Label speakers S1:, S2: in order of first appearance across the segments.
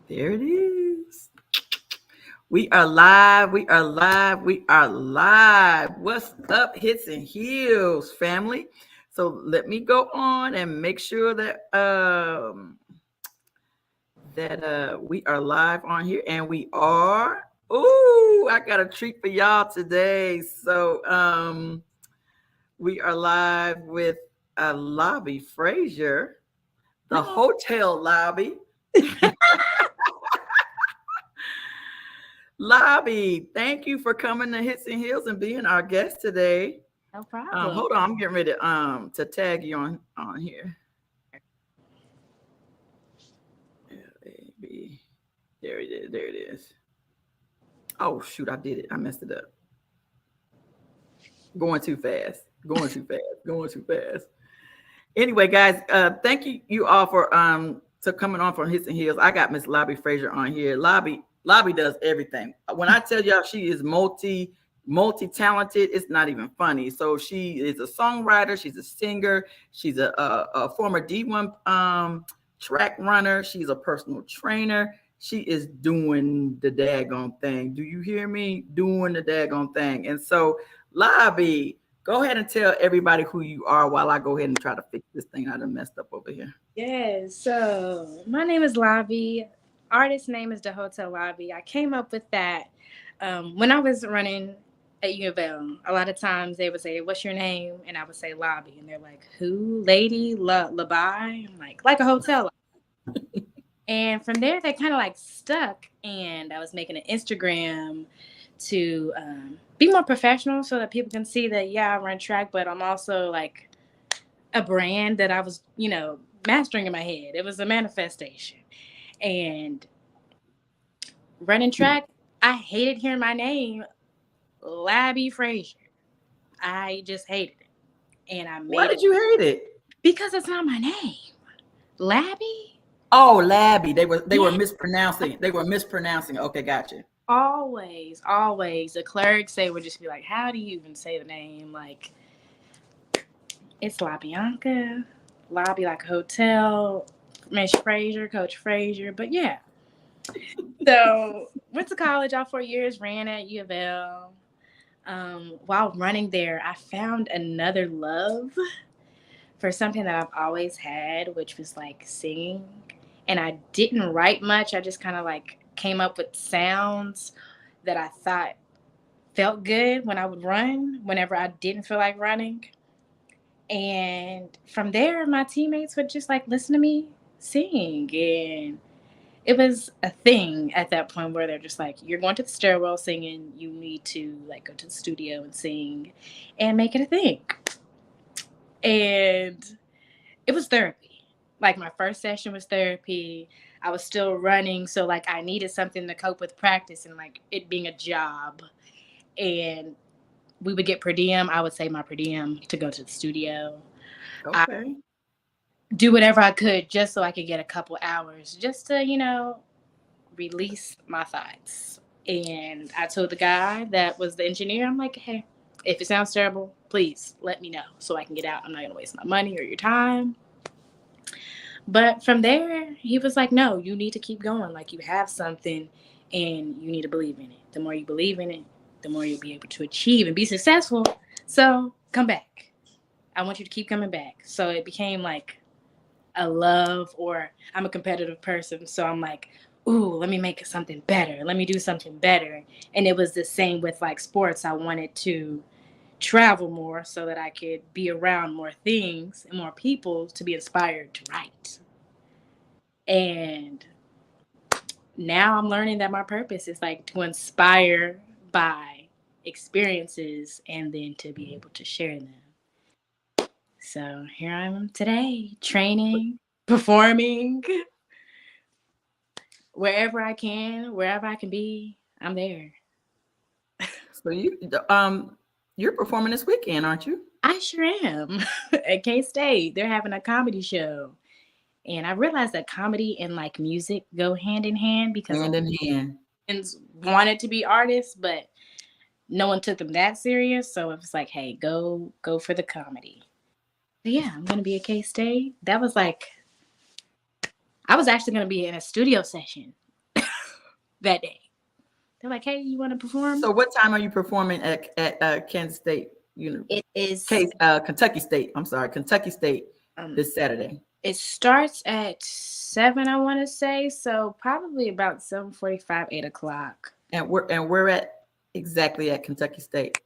S1: There it is. We are live. We are live. We are live. What's up, Hits and Heels family? So let me go on and make sure that we are live on here, and we are. Ooh, I got a treat for y'all today. So we are live with Labi Frazier, the
S2: Hello.
S1: hotel lobby. Lobby, thank you for coming to Hits and Heels and being our guest today.
S2: No problem.
S1: Hold on, I'm getting ready to tag you on here. L-A-B. There it is. There it is. Oh shoot, I did it. I messed it up. Going too fast. Going too fast. Going too fast. Anyway, guys, thank you all for coming on for Hits and Heels. I got Miss Lobby Frazier on here. Lobby does everything. When I tell y'all she is multi talented, it's not even funny. So she is a songwriter, she's a singer, she's a former D1 track runner, she's a personal trainer. She is doing the daggone thing. Do you hear me? Doing the daggone thing. And so, Lobby, go ahead and tell everybody who you are while I go ahead and try to fix this thing I done messed up over here.
S2: Yes. So my name is Labi. Artist name is the Hotel Labi. I came up with that when I was running at U of L. A lot of times they would say, "What's your name?" And I would say Labi, and they're like, "Who? Lady? Labai?" I'm like a hotel. And from there, they kind of like stuck. And I was making an Instagram to be more professional so that people can see that, yeah, I run track, but I'm also like a brand that I was, mastering in my head. It was a manifestation. And running track, I hated hearing my name, Labi Frazier. I just hated it. And I
S1: Why
S2: made it
S1: did you hate it?
S2: because it's not my name. Labby?
S1: Oh, Labby. They were
S2: Yeah.
S1: mispronouncing. They were mispronouncing. Okay, gotcha.
S2: Always, always. The clerks, they would just be like, how do you even say the name? Like, it's La Bianca, Lobby like a hotel, Miss Frazier, Coach Frazier. But yeah. So went to college all 4 years, ran at U of L. While running there, I found another love for something that I've always had, which was like singing. And I didn't write much. I just kind of like came up with sounds that I thought felt good when I would run, whenever I didn't feel like running. And from there, my teammates would just like listen to me sing. And it was a thing at that point where they're just like, you're going to the stairwell singing. You need to like go to the studio and sing and make it a thing. And it was therapy. Like my first session was therapy. I was still running. So like I needed something to cope with practice and like it being a job. And we would get per diem. I would say my per diem to go to the studio. I
S1: Okay.
S2: do whatever I could just so I could get a couple hours just to, release my thoughts. And I told the guy that was the engineer, I'm like, hey, if it sounds terrible, please let me know so I can get out. I'm not going to waste my money or your time. But from there, he was like, no, you need to keep going. Like, you have something and you need to believe in it. The more you believe in it, the more you'll be able to achieve and be successful. So come back. I want you to keep coming back. So it became like a love, or I'm a competitive person. So I'm like, ooh, let me make something better. Let me do something better. And it was the same with like sports. I wanted to travel more so that I could be around more things and more people to be inspired to write. And now I'm learning that my purpose is like to inspire by experiences and then to be able to share them. So here I am today, training, performing, wherever I can be, I'm there.
S1: So you're performing this weekend, aren't you?
S2: I sure am. At K State, they're having a comedy show. And I realized that comedy and like music go hand in hand because a lot
S1: Hand in hand.
S2: of friends wanted to be artists, but no one took them that serious. So it was like, hey, go for the comedy. But yeah, I'm gonna be at K State. That was like I was actually gonna be in a studio session that day. They're like, hey, you want to perform?
S1: So what time are you performing at Kansas State?
S2: It is
S1: Kentucky State. I'm sorry, Kentucky State
S2: um
S1: this Saturday.
S2: it starts at 7, I want to say. So probably about 7:45, 8 o'clock.
S1: And we're at exactly at Kentucky State.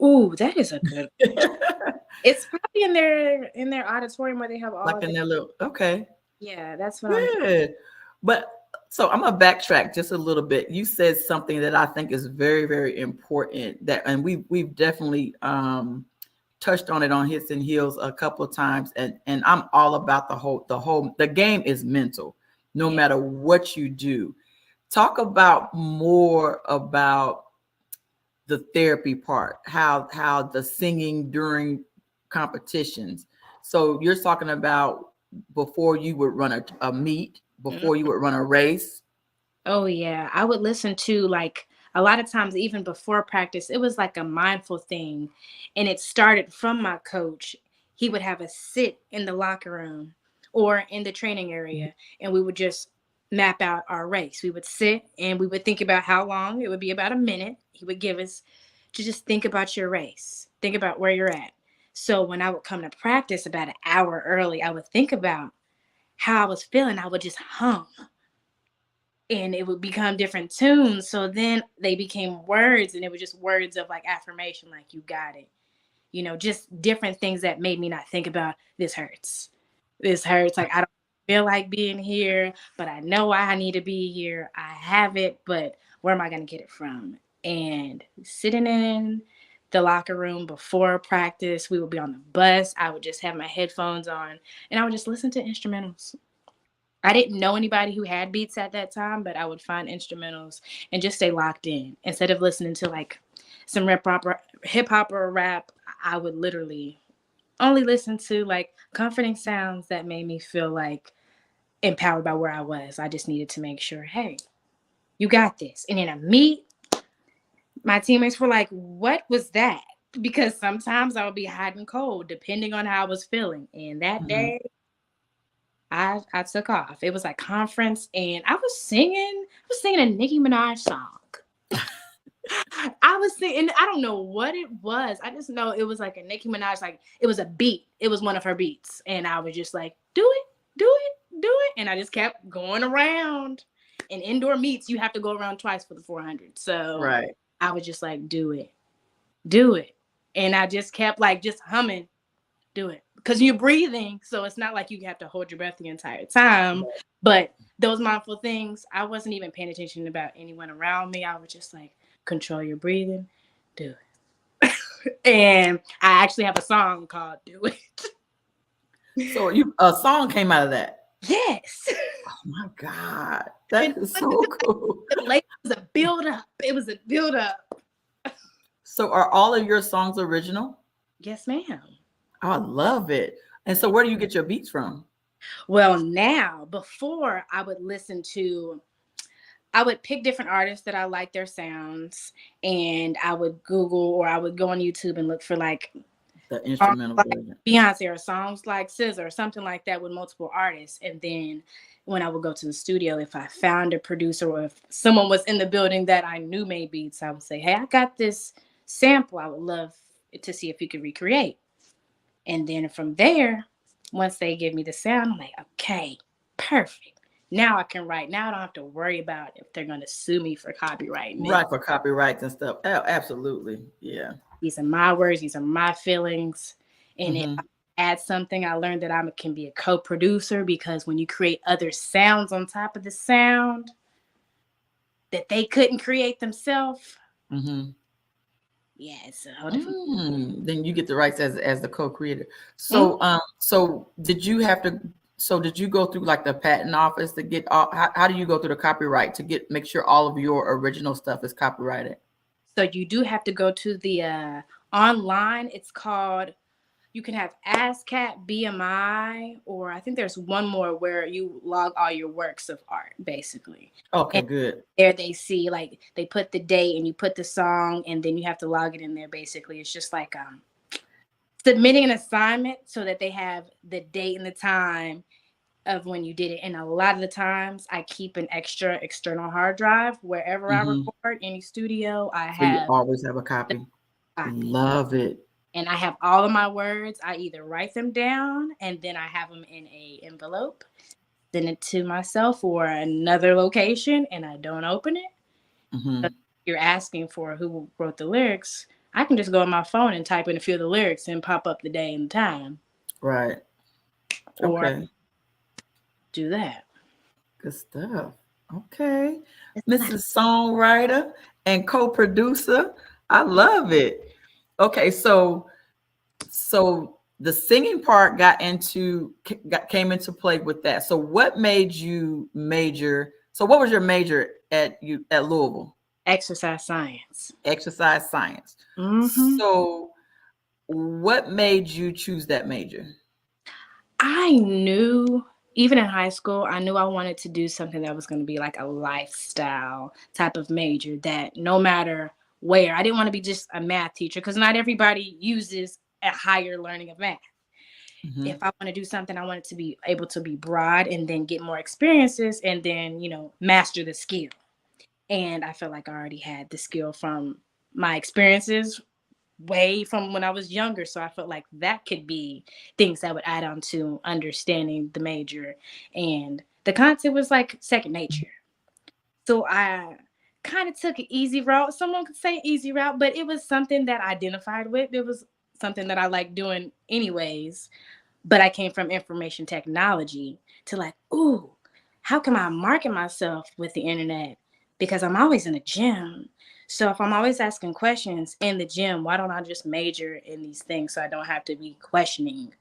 S2: Ooh, that is a good. It's probably in their auditorium where they have all
S1: Like
S2: of
S1: in
S2: it.
S1: their little, okay,
S2: Yeah, that's what I'm.
S1: good. But so I'm gonna backtrack just a little bit. You said something that I think is very, very important that, and we've definitely touched on it on Hits and Heels a couple of times, and I'm all about the game is mental, no
S2: Yeah.
S1: matter what you do. Talk about more about the therapy part, how the singing during competitions. So you're talking about before you would run a meet, before you would run a race.
S2: Oh yeah, I would listen to like a lot of times even before practice. It was like a mindful thing, and it started from my coach. He would have us sit in the locker room or in the training area, and we would just map out our race. We would sit and we would think about how long. It would be about a minute. He would give us to just think about your race, think about where you're at. So when I would come to practice about an hour early, I would think about how I was feeling. I would just hum, and it would become different tunes. So then they became words, and it was just words of like affirmation, like you got it. Just different things that made me not think about this hurts. This hurts. Like I don't feel like being here, but I know I need to be here. I have it, but where am I going to get it from? And sitting in the locker room before practice, we would be on the bus. I would just have my headphones on and I would just listen to instrumentals. I didn't know anybody who had beats at that time, but I would find instrumentals and just stay locked in. Instead of listening to like some hip hop or rap, I would literally only listen to like comforting sounds that made me feel like empowered by where I was. I just needed to make sure, hey, you got this. And in a meet, my teammates were like, what was that? Because sometimes I would be hot and cold depending on how I was feeling. And that
S1: Mhm.
S2: day, I took off. It was like conference, and I was singing a Nicki Minaj song. I was singing, I don't know what it was. I just know it was like a Nicki Minaj, like it was a beat. It was one of her beats. And I was just like, do it, do it, do it. And I just kept going around. In indoor meets, you have to go around twice for the 400. So
S1: Right.
S2: I was just like, do it, do it. And I just kept like just humming, do it. Because you're breathing. So it's not like you have to hold your breath the entire time. But those mindful things, I wasn't even paying attention about anyone around me. I was just like, control your breathing, do it. And I actually have a song called Do It.
S1: So a song came out of that.
S2: Yes.
S1: Oh my God, that is so cool.
S2: It was a build up. It was a build up.
S1: So are all of your songs original?
S2: Yes, ma'am.
S1: I love it. And so where do you get your beats from?
S2: Well, now, before I would pick different artists that I like their sounds, and I would Google or I would go on YouTube and look for like
S1: The
S2: songs
S1: instrumental
S2: like
S1: version.
S2: Beyonce or songs like SZA or something like that with multiple artists. And then when I would go to the studio, if I found a producer or if someone was in the building that I knew made beats, I would say, hey, I got this sample I would love to see if you could recreate. And then from there, once they give me the sound, I'm like, okay, perfect. Now I can write. Now I don't have to worry about if they're going to sue me for copyright.
S1: Right, for copyrights and stuff. Oh, absolutely. Yeah.
S2: These are my words. These are my feelings. And if
S1: Hmm.
S2: I add something, I learned that I can be a co-producer, because when you create other sounds on top of the sound that they couldn't create themselves,
S1: Hmm.
S2: yeah, it's a whole different.
S1: Then you get the rights as the co-creator.
S2: Mm.
S1: So did you go through like the patent office to get all, how do you go through the copyright to make sure all of your original stuff is copyrighted?
S2: So you do have to go to the online. It's called, you can have ASCAP, BMI, or I think there's one more where you log all your works of art, basically.
S1: Okay,
S2: And
S1: good.
S2: there they see, like, they put the date and you put the song, and then you have to log it in there, basically. It's just like submitting an assignment so that they have the date and the time of when you did it. And a lot of the times I keep an extra external hard drive wherever I
S1: Mm-hmm.
S2: record, any studio, I
S1: So you
S2: have
S1: always have a
S2: the
S1: copy.
S2: copy.
S1: Love it.
S2: And I have all of my words. I either write them down and then I have them in a envelope, send it to myself or another location, and I don't open it.
S1: Mm-hmm.
S2: But you're asking for who wrote the lyrics. I can just go on my phone and type in a few of the lyrics and pop up the day and the time,
S1: Right.
S2: or
S1: Okay.
S2: do that.
S1: Good stuff. Okay.
S2: It's not
S1: Mrs. Songwriter and co-producer. I love it. Okay, so the singing part came into play with that. So what made you major? So what was your major at Louisville?
S2: exercise science.
S1: Exercise science.
S2: Hmm.
S1: So what made you choose that major?
S2: I knew, even in high school, I knew I wanted to do something that was going to be like a lifestyle type of major, that no matter where, I didn't want to be just a math teacher because not everybody uses a higher learning of math.
S1: Hmm.
S2: If I want to do something, I want it to be able to be broad and then get more experiences and then, master the skill. And I feel like I already had the skill from my experiences way from when I was younger. So I felt like that could be things that would add on to understanding the major. And the content was like second nature. So I kind of took an easy route. Someone could say easy route, but it was something that I identified with. It was something that I liked doing anyways. But I came from information technology to like, ooh, how can I market myself with the internet? Because I'm always in the gym. So if I'm always asking questions in the gym, why don't I just major in these things so I don't have to be questioning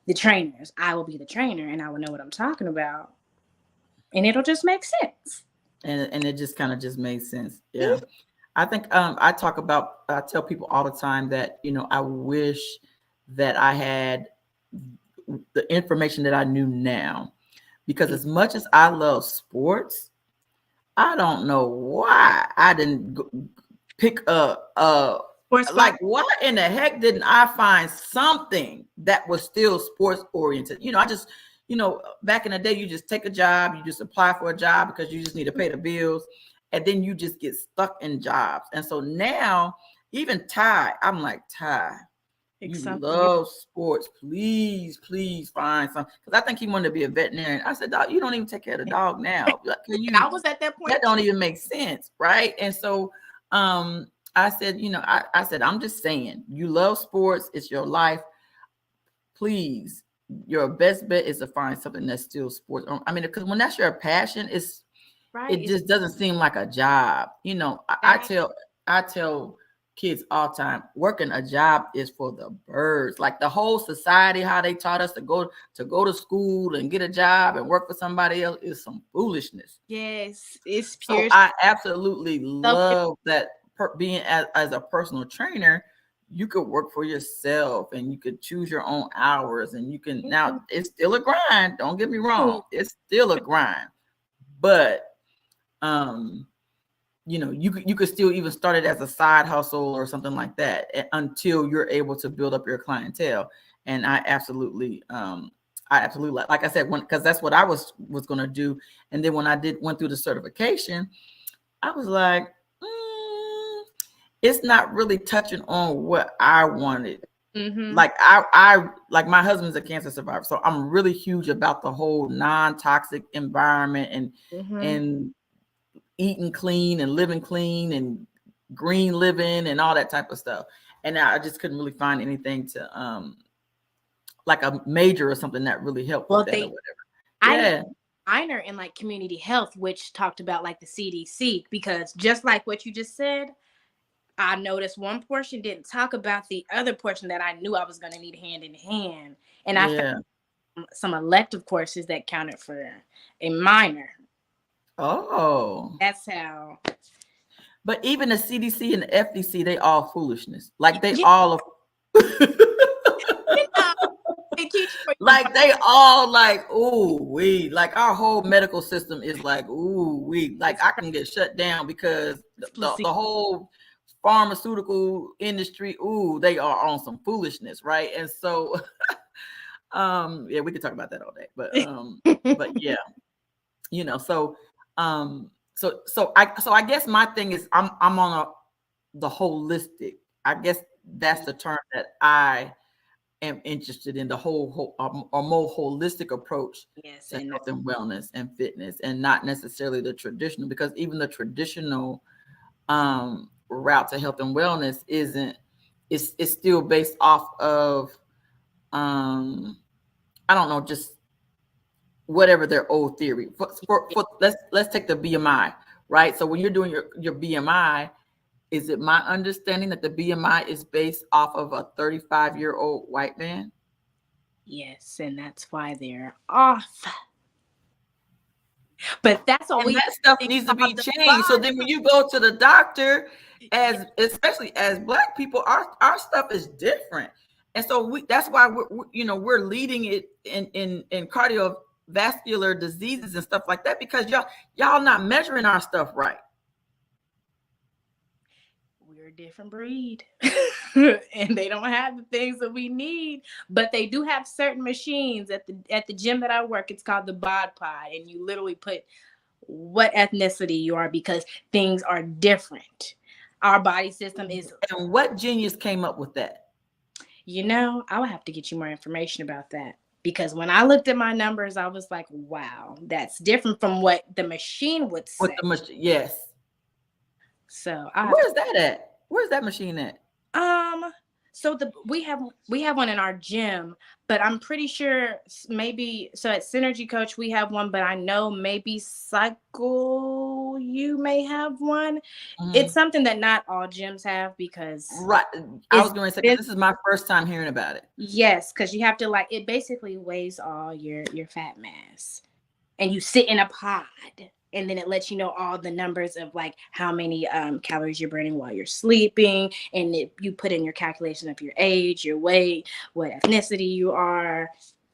S2: the trainers? I will be the trainer and I will know what I'm talking about. And it'll just make sense.
S1: And it just kind of just made sense. Yeah. I think I tell people all the time that, I wish that I had the information that I knew now, because as much as I love sports, I don't know why I didn't pick
S2: Sports
S1: like,
S2: science.
S1: why in the heck didn't I find something that was still sports oriented? Back in the day, you just take a job, you just apply for a job because you just need to pay the bills, and then you just get stuck in jobs. And so now, even Ty, I'm like, Ty,
S2: Pick
S1: you
S2: something you
S1: love sports. Please find something. Because I think he wanted to be a veterinarian. I said, dog, you don't even take care of the dog now. Like, can you?
S2: I was at that point
S1: That don't even make sense, right? And so, I said, I said, I'm just saying, you love sports. It's your life. Please, your best bet is to find something that's still sports. I mean, because when that's your passion,
S2: right.
S1: it
S2: It's
S1: just doesn't seem like a job.
S2: that.
S1: I tell kids all the time, working a job is for the birds. Like the whole society, how they taught us to go to school and get a job and work for somebody else is some foolishness.
S2: Yes, it's
S1: So
S2: pure
S1: I absolutely
S2: self.
S1: love that being as a personal trainer, you could work for yourself and you could choose your own hours, and you can, now it's still a grind. Don't get me wrong. It's still a grind, but um you could still even start it as a side hustle or something like that, until you're able to build up your clientele. And I absolutely like I said, because that's what I was going to do. And then when I went through the certification, I was like, it's not really touching on what I wanted.
S2: Mm-hmm.
S1: Like I like, my husband's a cancer survivor, so I'm really huge about the whole non-toxic environment, and
S2: Mm-hmm.
S1: and eating clean and living clean and green living and all that type of stuff. And I just couldn't really find anything to like a major or something that really helped with
S2: Well,
S1: that or whatever.
S2: I did
S1: Yeah.
S2: minor in like community health, which talked about like the CDC, because just like what you just said, I noticed one portion didn't talk about the other portion that I knew I was going to need hand in hand. And I
S1: Yeah.
S2: found some elective courses that counted for a minor.
S1: Oh.
S2: That's how.
S1: But even the CDC and the FDC, they all foolishness. Like they
S2: Yeah,
S1: all are
S2: you know, they teach you for your
S1: like they all like, ooh, we like our whole medical system is like, ooh, we like,
S2: it's
S1: I can get shut down because the
S2: placebo.
S1: whole pharmaceutical industry, ooh, they are on some foolishness, right? And so Yeah, we could talk about that all day, but yeah, so I guess my thing is I'm on the holistic. I guess that's the term that I am interested in, the whole or more holistic approach
S2: Yes,
S1: to
S2: and
S1: health and wellness and fitness, and not necessarily the traditional, because even the traditional route to health and wellness isn't, it's still based off of um I don't know, just whatever their old theory. For let's take the BMI, right? So when you're doing your BMI, is it my understanding that the BMI is based off of a 35-year-old white man?
S2: yes, and that's why they're off. But that's all
S1: And
S2: we have
S1: that
S2: to
S1: stuff
S2: think
S1: needs to be
S2: about the
S1: changed. So then
S2: body.
S1: when you go to the doctor, as especially as Black people, our stuff is different. And so that's why we're leading it in cardiovascular diseases and stuff like that, because y'all not measuring our stuff right.
S2: We're a different breed. And they don't have the things that we need, but they do have certain machines at the gym that I work. It's called the bod pod, and you literally put what ethnicity you are, because things are different. Our body system is,
S1: And what genius came up with that?
S2: I would have to get you more information about that, because when I looked at my numbers, I was like, wow, that's different from what the machine would
S1: With
S2: say.
S1: the machine, yes.
S2: So I have
S1: Where's that at? Where's that machine at?
S2: so we have one in our gym, but I'm pretty sure maybe so at Synergy Coach we have one, but I know maybe Cycle you may have one. It's
S1: Mhm.
S2: something that not all gyms have, because
S1: Right. I was
S2: it's
S1: going to say, because this is my first time hearing about it.
S2: yes, because you have to, like, it basically weighs all your fat mass, and you sit in a pod, and then it lets you know all the numbers of like how many calories you're burning while you're sleeping, and you put in your calculation of your age, your weight, what ethnicity you are.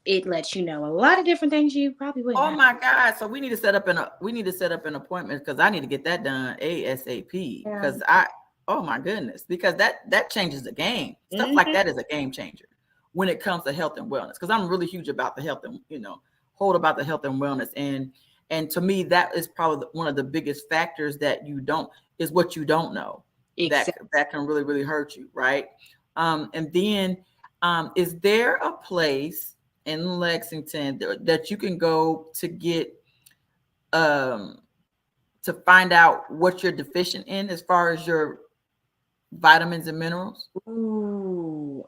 S2: It lets you know a lot of different things you probably wouldn't
S1: Oh
S2: know.
S1: my God. So we need to set up an appointment, because I need to get that done ASAP.
S2: Yeah.
S1: Because oh my goodness, because that changes the game. Stuff like
S2: Hmm.
S1: that is a game changer when it comes to health and wellness. Because I'm really huge about the health and, whole about the health and wellness. And to me, that is probably one of the biggest factors that is what you don't know,
S2: Exactly.
S1: that can really, really hurt you. Right. And then, is there a place in Lexington that you can go to get um to find out what you're deficient in as far as your vitamins and minerals?
S2: Ooh.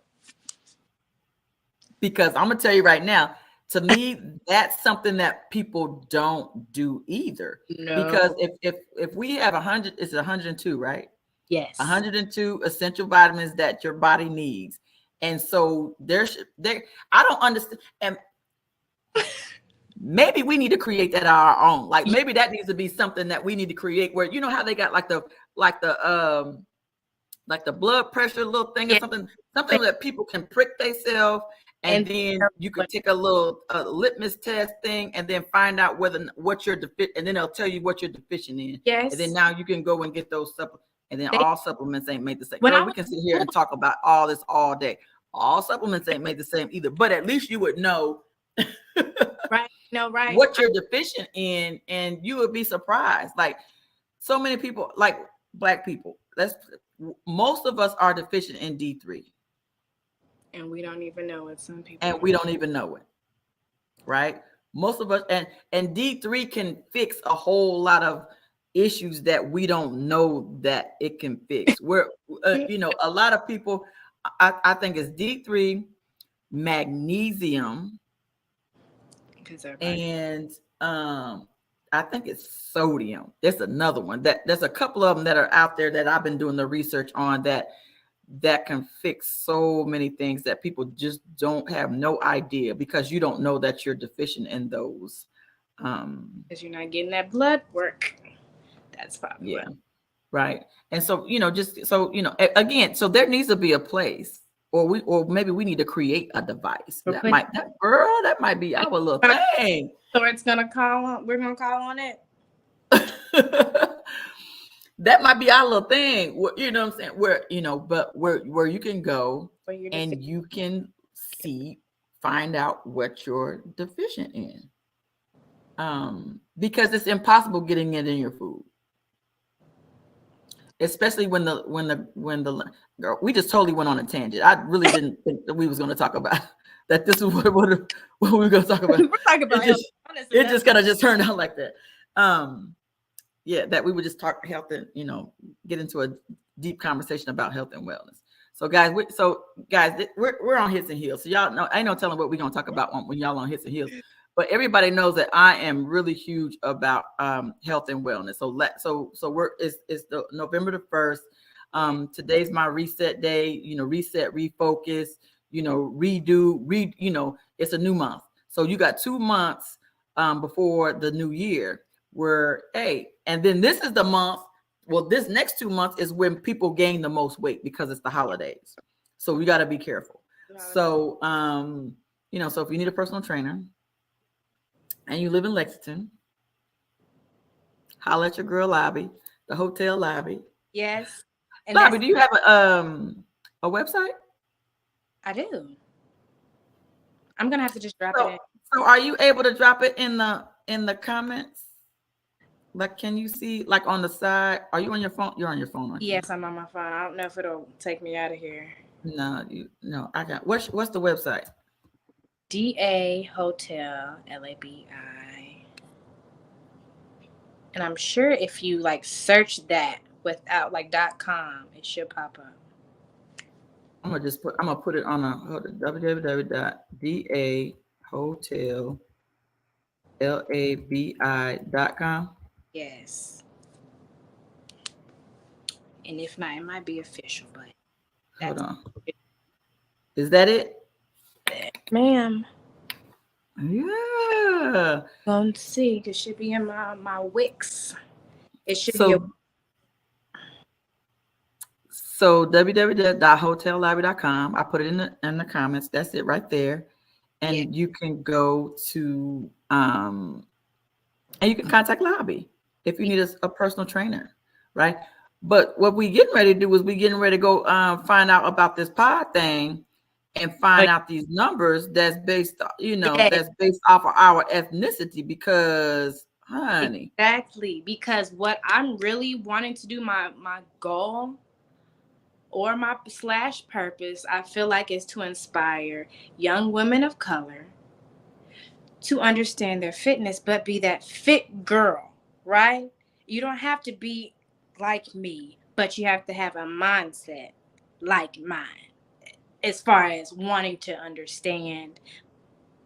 S1: Because I'm gonna tell you right now, to me, that's something that people don't do either. Because
S2: No.
S1: if we have 100, it's 102, right?
S2: Yes.
S1: 102 essential vitamins that your body needs. And so there, I don't understand. And maybe we need to create that on our own. Like maybe that needs to be something that we need to create, where how they got like the blood pressure little thing or
S2: Yeah.
S1: something that people can prick themselves, and
S2: And
S1: then you could take a little litmus test thing, and then find out what you're deficient, and then they'll tell you what you're deficient in, and then
S2: yes,
S1: now you can go and get those supplements. And then
S2: they
S1: all supplements ain't made the same.
S2: when
S1: Girl,
S2: I
S1: we
S2: was
S1: can sit
S2: in
S1: here
S2: school,
S1: and talk about all this all day. All supplements ain't made the same either, but at least you would know
S2: right? No, right.
S1: what you're deficient in, and you would be surprised. Like so many people, like Black people, most of us are deficient in D3,
S2: And we don't even know it. Some
S1: and
S2: people.
S1: we don't even know it, right? Most of us, and D3 can fix a whole lot of issues that we don't know that it can fix. Where a lot of people, I think it's D3, magnesium,
S2: Because everybody.
S1: and I think it's sodium. There's another one there's a couple of them that are out there that I've been doing the research on, that can fix so many things that people just don't have no idea, because you don't know that you're deficient in those.
S2: Because you're not getting that blood work. That's probably
S1: Yeah,
S2: what.
S1: right. And so, just so again, so there needs to be a place, or maybe we need to create a device
S2: We're putting.
S1: that might be our little thing.
S2: So it's gonna call on. We're gonna call on it.
S1: That might be our little thing. You know what I'm saying? But where you can go
S2: For your
S1: and you can see find out what you're deficient in. Because it's impossible getting it in your food. Especially when the girl, we just totally went on a tangent. I really didn't think that we was going to talk about that. This is what we were going to talk about.
S2: We're talking about
S1: It just kind of just turned out like that. Yeah, that we would just talk health and get into a deep conversation about health and wellness. So guys, we're on Hits and Heels. So y'all know, I ain't no telling what we're gonna talk about when y'all on Hits and Heels. But everybody knows that I am really huge about health and wellness. So it's the November the 1st. Today's my reset day. Reset, refocus. Redo. It's a new month. So you got 2 months before the new year. And then this is the month. Well, this next 2 months is when people gain the most weight because it's the holidays. So we got to be careful. So, so if you need a personal trainer and you live in Lexington, holla at your girl Labi, the Hotel Labi.
S2: Yes. And
S1: Labi, do you have a website?
S2: I do. I'm gonna have to just drop it in.
S1: So are you able to drop it in the comments? Like, can you see, like, on the side? Are you on your phone? You're on your phone, aren't you?
S2: Yes, I'm on my phone. I don't know if it'll take me out of here.
S1: No, I got. What's the website?
S2: DA Hotel Labi. And I'm sure if you search that without .com, it should pop up.
S1: I'm gonna put it on www.dahotellABI.com.
S2: Yes. And if not, it might be official, but
S1: hold on. Is that it?
S2: Ma'am.
S1: Yeah.
S2: Let's see. It should be in my Wix. It should be.
S1: So www.hotellabi.com. I put it in the comments. That's it right there. And you can go to and you can contact Labi if you need a personal trainer, right? But what we getting ready to do is we getting ready to go find out about this pod thing and find out these numbers that's based, that's based off of our ethnicity because, honey.
S2: Exactly. Because what I'm really wanting to do, my goal or my / purpose, I feel like is to inspire young women of color to understand their fitness, but be that fit girl, right? You don't have to be like me, but you have to have a mindset like mine as far as wanting to understand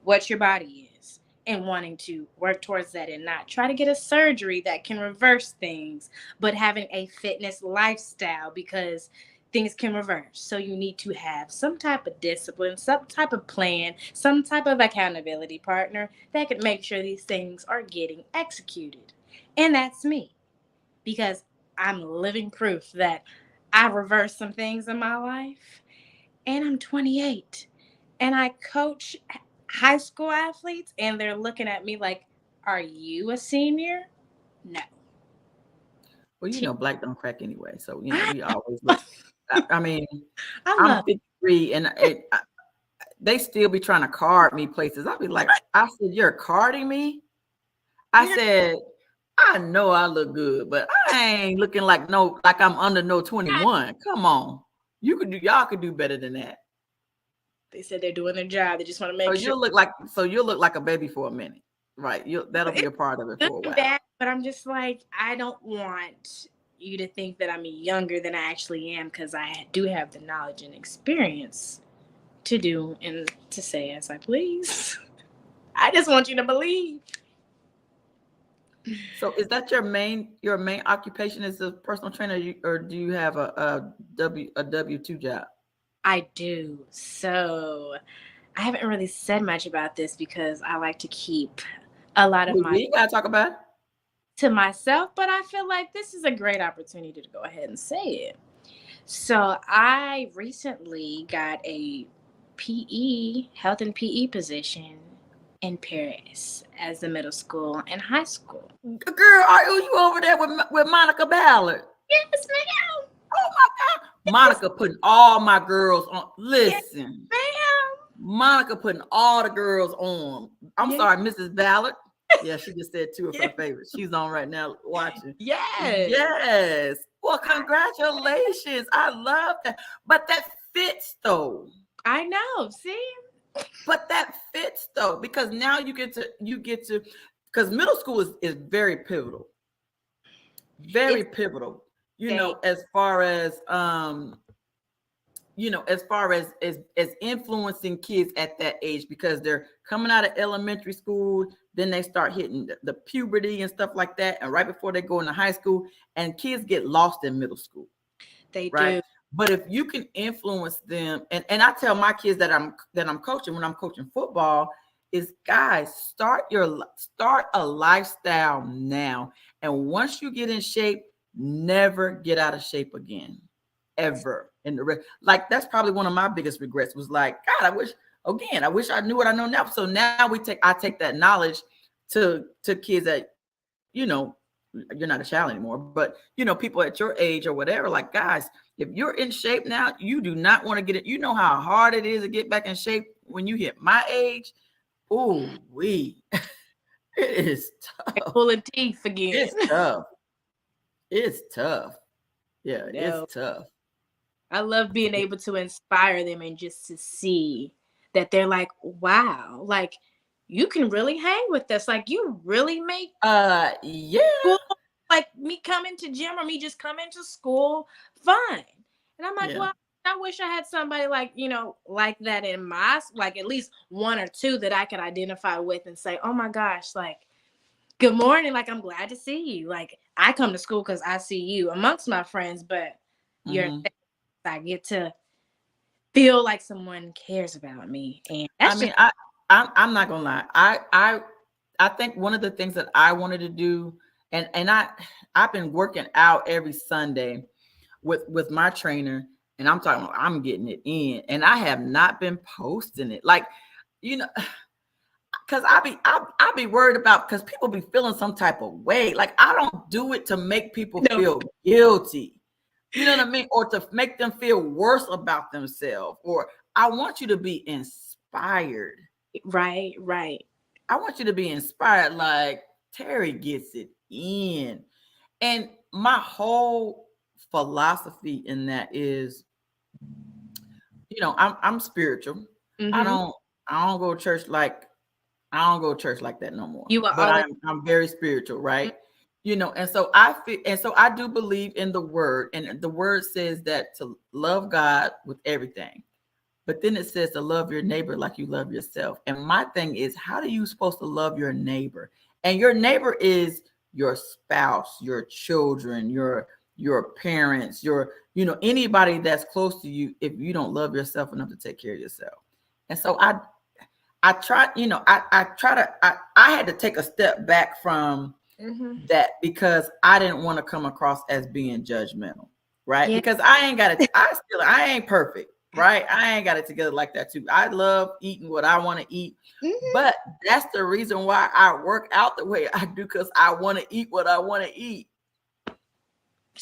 S2: what your body is and wanting to work towards that and not try to get a surgery that can reverse things, but having a fitness lifestyle because things can reverse. So you need to have some type of discipline, some type of plan, some type of accountability partner that can make sure these things are getting executed. And that's me, because I'm living proof that I reversed some things in my life. And I'm 28 and I coach high school athletes and they're looking at me like, are you a senior? No.
S1: Well, black don't crack anyway. So, we always look. I mean, I'm 53 and they still be trying to card me places. I'll be like, I said, you're carding me? I said, I know I look good, but I ain't looking like I'm under no 21. Come on. Y'all could do better than that.
S2: They said they're doing their job. They just want to make sure.
S1: You'll look like a baby for a minute. Right. That'll be a part of it for a while.
S2: But I'm just like, I don't want you to think that I'm younger than I actually am, because I do have the knowledge and experience to do and to say as I please. I just want you to believe.
S1: So is that your main occupation as a personal trainer, or do you have a W-2 job?
S2: I do. So I haven't really said much about this because I like to keep a lot of
S1: we gotta talk about it
S2: to myself, but I feel like this is a great opportunity to go ahead and say it. So I recently got a health and PE position in Paris as a middle school and high school.
S1: Girl, are you over there with Monica Ballard?
S2: Yes, ma'am.
S1: Oh my God. Monica putting all my girls on. Listen.
S2: Yes, ma'am.
S1: Monica putting all the girls on. I'm
S2: Yeah.
S1: sorry, Mrs. Ballard. Yeah, she just said two of her favorites. She's on right now watching.
S2: Yes.
S1: Yes. Well, congratulations. I love that. But that fits though.
S2: I know. See?
S1: But that fits though, because now you get to because middle school is very pivotal. Very pivotal. As far as as influencing kids at that age, because they're coming out of elementary school, then they start hitting the puberty and stuff like that, and right before they go into high school, and kids get lost in middle school.
S2: They
S1: right
S2: do.
S1: But if you can influence them, and I tell my kids that I'm coaching when I'm coaching football, is guys, start a lifestyle now, and once you get in shape, never get out of shape again, ever. And like that's probably one of my biggest regrets, was like, God, I wish I knew what I know now. So now I take that knowledge to kids that, you're not a child anymore, but people at your age or whatever, like, guys, if you're in shape now, you do not want to get it. You know how hard it is to get back in shape when you hit my age. Ooh, it is tough.
S2: Like pulling teeth again.
S1: It's tough. It's tough. Yeah, it's tough.
S2: I love being able to inspire them and just to see that they're like, wow, like you can really hang with us. Like you really make school, like me coming to gym or me just coming to school fun. And I'm like, well, I wish I had somebody like, like that in my, like at least one or two that I could identify with and say, oh my gosh, like, good morning. Like, I'm glad to see you. Like, I come to school because I see you amongst my friends, but I get to feel like someone cares about me. And that's
S1: I'm not gonna lie. I think one of the things that I wanted to do, and I've been working out every Sunday with my trainer, and I'm talking about I'm getting it in, and I have not been posting it, like, because I be worried about, because people be feeling some type of way. Like, I don't do it to make people feel guilty. You know what I mean? Or to make them feel worse about themselves. Or I want you to be inspired.
S2: Right.
S1: I want you to be inspired, like Terry gets it in. And my whole philosophy in that is, I'm spiritual.
S2: Mm-hmm.
S1: I don't go to church like that no more.
S2: But
S1: I'm very spiritual, right? And so I do believe in the word, and the word says that to love God with everything. But then it says to love your neighbor like you love yourself. And my thing is, how are you supposed to love your neighbor? And your neighbor is your spouse, your children, your parents, anybody that's close to you, if you don't love yourself enough to take care of yourself. And so I had to take a step back from that, because I didn't want to come across as being judgmental, right? Because I ain't perfect, right? I ain't got it together like that too. I love eating what I want to eat, but that's the reason why I work out the way I do, because I want to eat what I want to eat.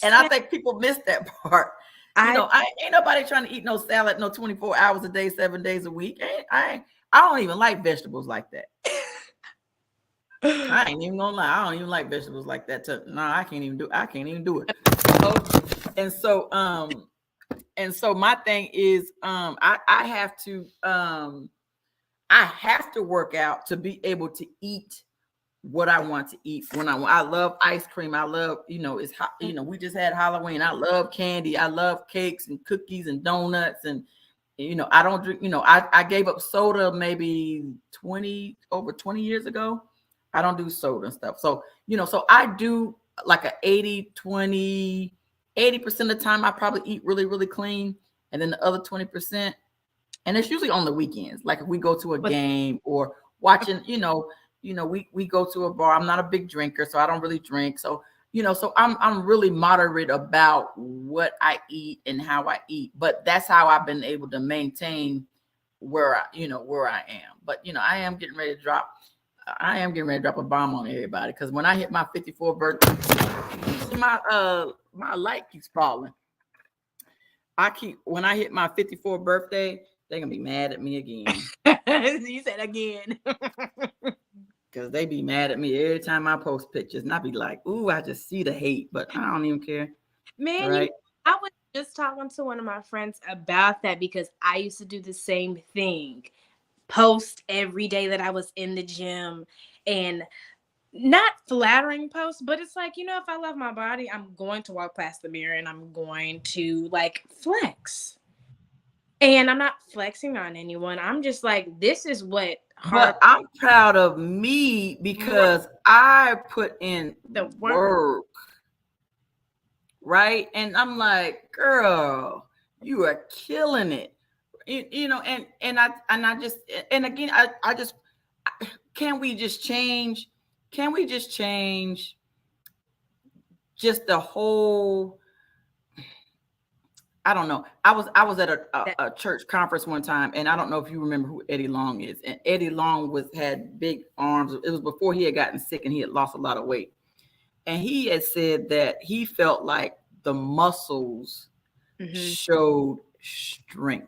S1: And I think people miss that part. I ain't nobody trying to eat no salad, no 24 hours a day, 7 days a week. I don't even like vegetables like that. I ain't even gonna lie. I don't even like vegetables like that. I can't even do it. And so my thing is, I have to work out to be able to eat what I want to eat when I want. I love ice cream. I love, it's hot. We just had Halloween. I love candy. I love cakes and cookies and donuts. And, I don't drink, I gave up soda maybe over 20 years ago. I don't do soda and stuff. So, so I do like a 80% of the time I probably eat really, really clean. And then the other 20%, and it's usually on the weekends. Like if we go to a game or watching, we go to a bar. I'm not a big drinker, so I don't really drink. So, so I'm really moderate about what I eat and how I eat. But that's how I've been able to maintain where I am. But, I am getting ready to drop a bomb on everybody, because when I hit my 54th birthday, my light keeps falling. When I hit my 54th birthday, They're gonna be mad at me again.
S2: You said again.
S1: Because they be mad at me every time I post pictures. And I be like, ooh, I just see the hate, but I don't even care.
S2: Man,
S1: Right.
S2: I was just talking to one of my friends about that because I used to do the same thing. Post every day that I was in the gym, and not flattering posts, but it's like, if I love my body, I'm going to walk past the mirror and I'm going to like flex. And I'm not flexing on anyone. I'm just like, this is what hard
S1: But I'm proud of me because I put in
S2: the work.
S1: work. Right. And I'm like, girl, you are killing it. And I just, and again, I just, can we just change? Can we just change just the whole? I don't know. I was at a church conference one time, and I don't know if you remember who Eddie Long is. And Eddie Long had big arms. It was before he had gotten sick and he had lost a lot of weight. And he had said that he felt like the muscles showed strength.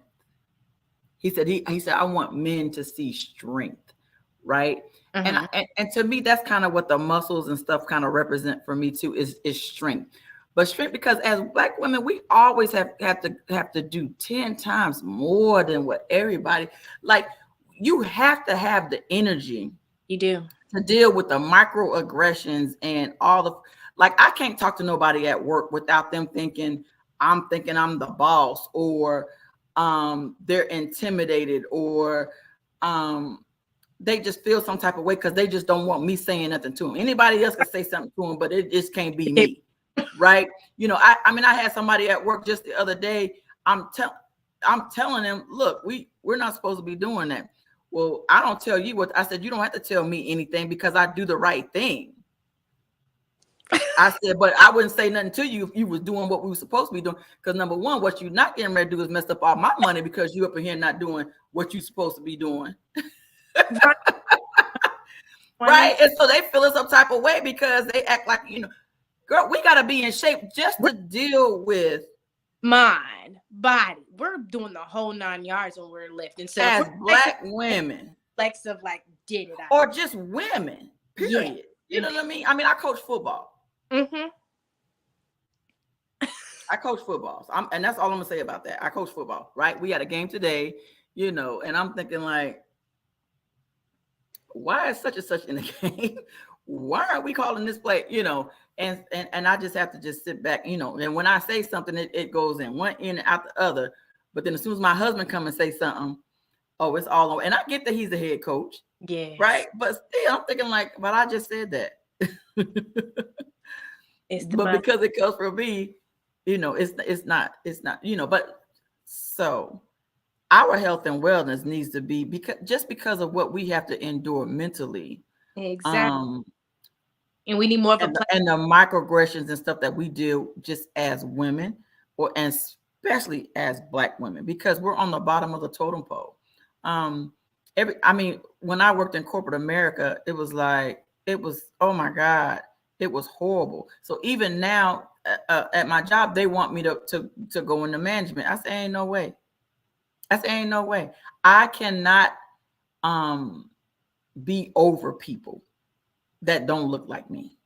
S1: He said I want men to see strength, right? And to me, that's kind of what the muscles and stuff kind of represent for me too, is strength. But strength, because as Black women, we always have to do 10 times more than what everybody, like, you have to have the energy.
S2: You do.
S1: To deal with the microaggressions and all the, like, I can't talk to nobody at work without them thinking I'm the boss, or they're intimidated, or they just feel some type of way because they just don't want me saying nothing to them. Anybody else can say something to them, but it just can't be me. Right. I mean, I had somebody at work just the other day. I'm telling them, look, we're not supposed to be doing that. Well, I don't tell you what I said. You don't have to tell me anything because I do the right thing. I said, but I wouldn't say nothing to you if you was doing what we were supposed to be doing. Because number one, what you're not getting ready to do is mess up all my money because you up in here not doing what you're supposed to be doing. Right. And so they feel some type of way because they act like, girl, we got to be in shape just to deal with
S2: mind, body. We're doing the whole 9 yards when we're lifting. So
S1: as Black women,
S2: flex of like did it out.
S1: Or just women, period. Yeah. You know what I mean? I mean, I coach football. I coach football. And that's all I'm gonna say about that. I coach football, right? We had a game today, and I'm thinking like, why is such and such in the game? Why are we calling this play? And I just have to just sit back, and when I say something, it goes in one ear and out the other. But then as soon as my husband come and say something, oh, it's all over. And I get that he's the head coach. Yeah. Right. But still, I'm thinking like, but I just said that. But because it comes from me, it's not, but so our health and wellness needs to be because of what we have to endure mentally.
S2: Exactly. And we need more of
S1: and the microaggressions and stuff that we do just as women, and especially as Black women, because we're on the bottom of the totem pole. When I worked in corporate America, it was oh my God, it was horrible. So even now at my job, they want me to go into management. I say, ain't no way. I cannot be over people that don't look like me,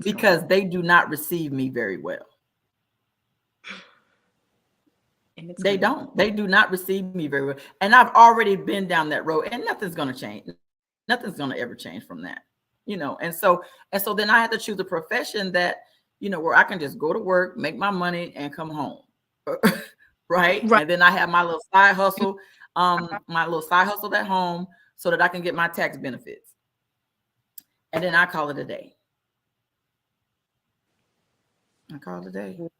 S1: because they do not receive me very well. They do not receive me very well. And I've already been down that road, and nothing's going to change. Nothing's going to ever change from that, and so then I had to choose a profession that, where I can just go to work, make my money, and come home. Right. And then I have my little side hustle, at home, so that I can get my tax benefits. And then I call it a day.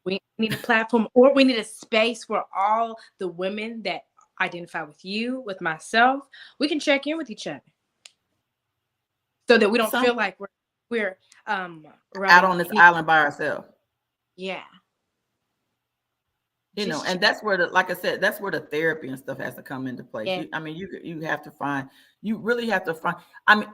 S2: We need a platform, or we need a space for all the women that identify with you, with myself. We can check in with each other so that we don't feel like we're
S1: out on this island by ourselves.
S2: Yeah.
S1: And that's where like I said, that's where the therapy and stuff has to come into play. Yeah. You really have to find,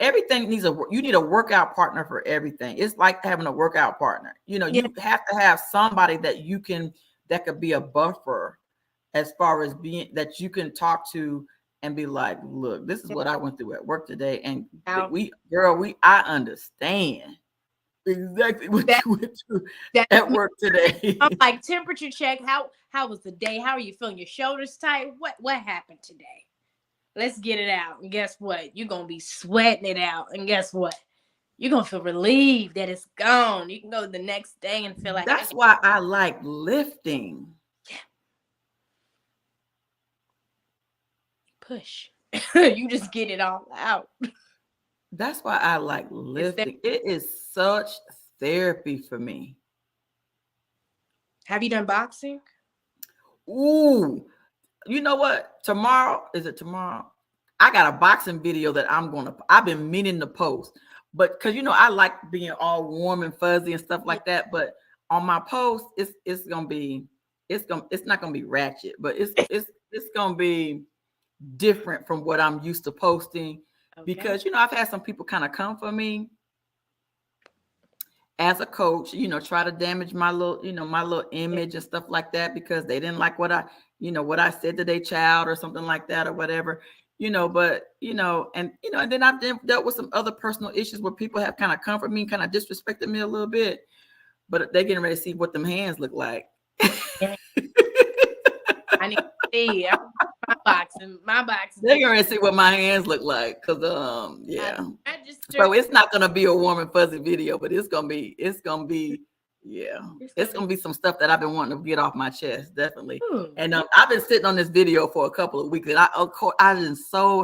S1: everything you need a workout partner for everything. It's like having a workout partner. You have to have somebody that could be a buffer as far as being that you can talk to and be like, look, this is what I went through at work today. And
S2: Out.
S1: I understand exactly what
S2: That
S1: you went through
S2: that's
S1: at
S2: me.
S1: work today.
S2: I'm like, temperature check. How was the day? How are you feeling? Your shoulders tight? What happened today? Let's get it out. And guess what? You're gonna be sweating it out. And guess what? You're gonna feel relieved that it's gone. You can go the next day and feel like
S1: That's why I like lifting.
S2: push. You just get it all out.
S1: That's why I like lifting. It is such therapy for me.
S2: Have you done boxing?
S1: Ooh, you know what? Tomorrow, is it tomorrow? I got a boxing video that I've been meaning to post, but because I like being all warm and fuzzy and stuff like that. But on my post, it's not gonna be ratchet, but it's gonna be different from what I'm used to posting.
S2: Okay.
S1: Because I've had some people kind of come for me as a coach, try to damage my little image and stuff like that because they didn't like what I said to their child or something like that or whatever, but and then I've dealt with some other personal issues where people have kind of come for me and kind of disrespected me a little bit, but they're getting ready to see what them hands look like.
S2: I need to see my boxing.
S1: They're gonna see what my hands look like, cause yeah. So it's not gonna be a warm and fuzzy video, but it's gonna be yeah. It's gonna be some stuff that I've been wanting to get off my chest, definitely. And I've been sitting on this video for a couple of weeks, and I've been so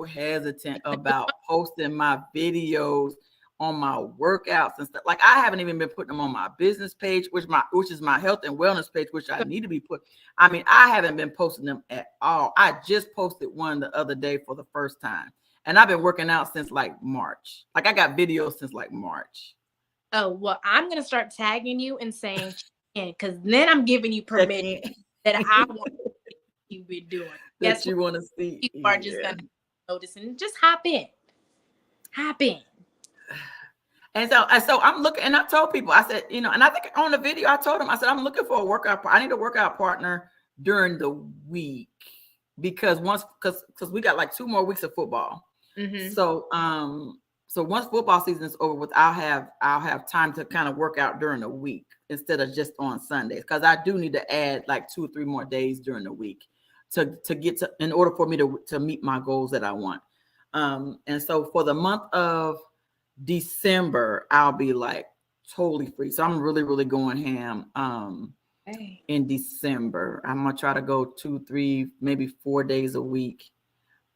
S1: hesitant about posting my videos on my workouts and stuff. Like I haven't even been putting them on my business page, which is my health and wellness page, which I need to be put. I mean, I haven't been posting them at all. I just posted one the other day for the first time. And I've been working out since like March. Like I got videos since like March.
S2: Oh, well, I'm gonna start tagging you and saying because then I'm giving you permission that I want you be doing.
S1: That you want to see.
S2: You are just gonna notice and just hop in. Hop in.
S1: And so I'm looking, and I told people, I said, and I think on the video, I told them, I said, I'm looking for a workout. I need a workout partner during the week because we got like 2 more weeks of football. Mm-hmm. So once football season is over with, I'll have time to kind of work out during the week instead of just on Sundays. Cause I do need to add like 2 or 3 more days during the week to get to, in order for me to meet my goals that I want. And so for the month of December, I'll be like totally free. So I'm really, really going ham in December. I'm gonna try to go 2, 3, maybe 4 days a week.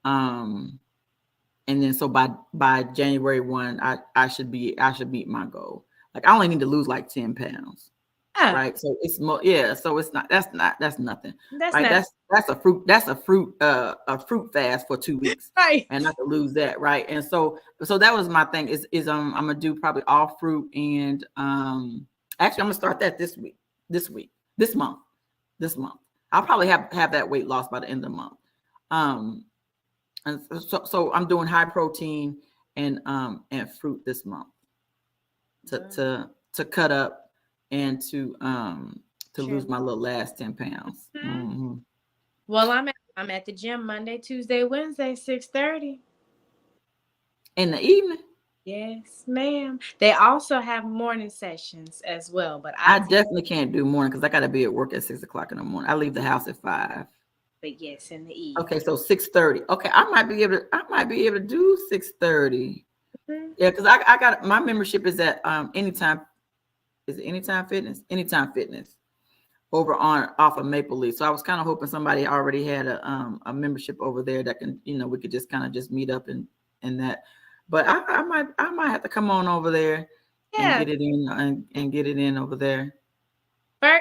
S1: And then so by January 1, I should meet my goal. Like I only need to lose like 10 pounds. Right. So it's so it's that's nothing. That's a fruit fast for 2 weeks.
S2: Right.
S1: And I can lose that. Right. And so that was my thing is I'm gonna do probably all fruit and actually I'm gonna start that this month. I'll probably have that weight loss by the end of the month. And so I'm doing high protein and fruit this month to cut up and to lose my little last 10 pounds. Mm-hmm.
S2: Well, I'm at the gym Monday, Tuesday, Wednesday, 6:30.
S1: In the evening?
S2: Yes, ma'am. They also have morning sessions as well, but
S1: I definitely can't do morning because I got to be at work at 6 o'clock in the morning. I leave the house at 5.
S2: But yes, in the evening.
S1: Okay, so 6:30. Okay, I might be able to do 6:30. Mm-hmm. Yeah, because I got my membership is at Anytime. Is it Anytime Fitness? Anytime Fitness over off of Maple Leaf. So I was kind of hoping somebody already had a membership over there that can, we could just kind of just meet up and that. But I might have to come on over there and get it in and get it in over there.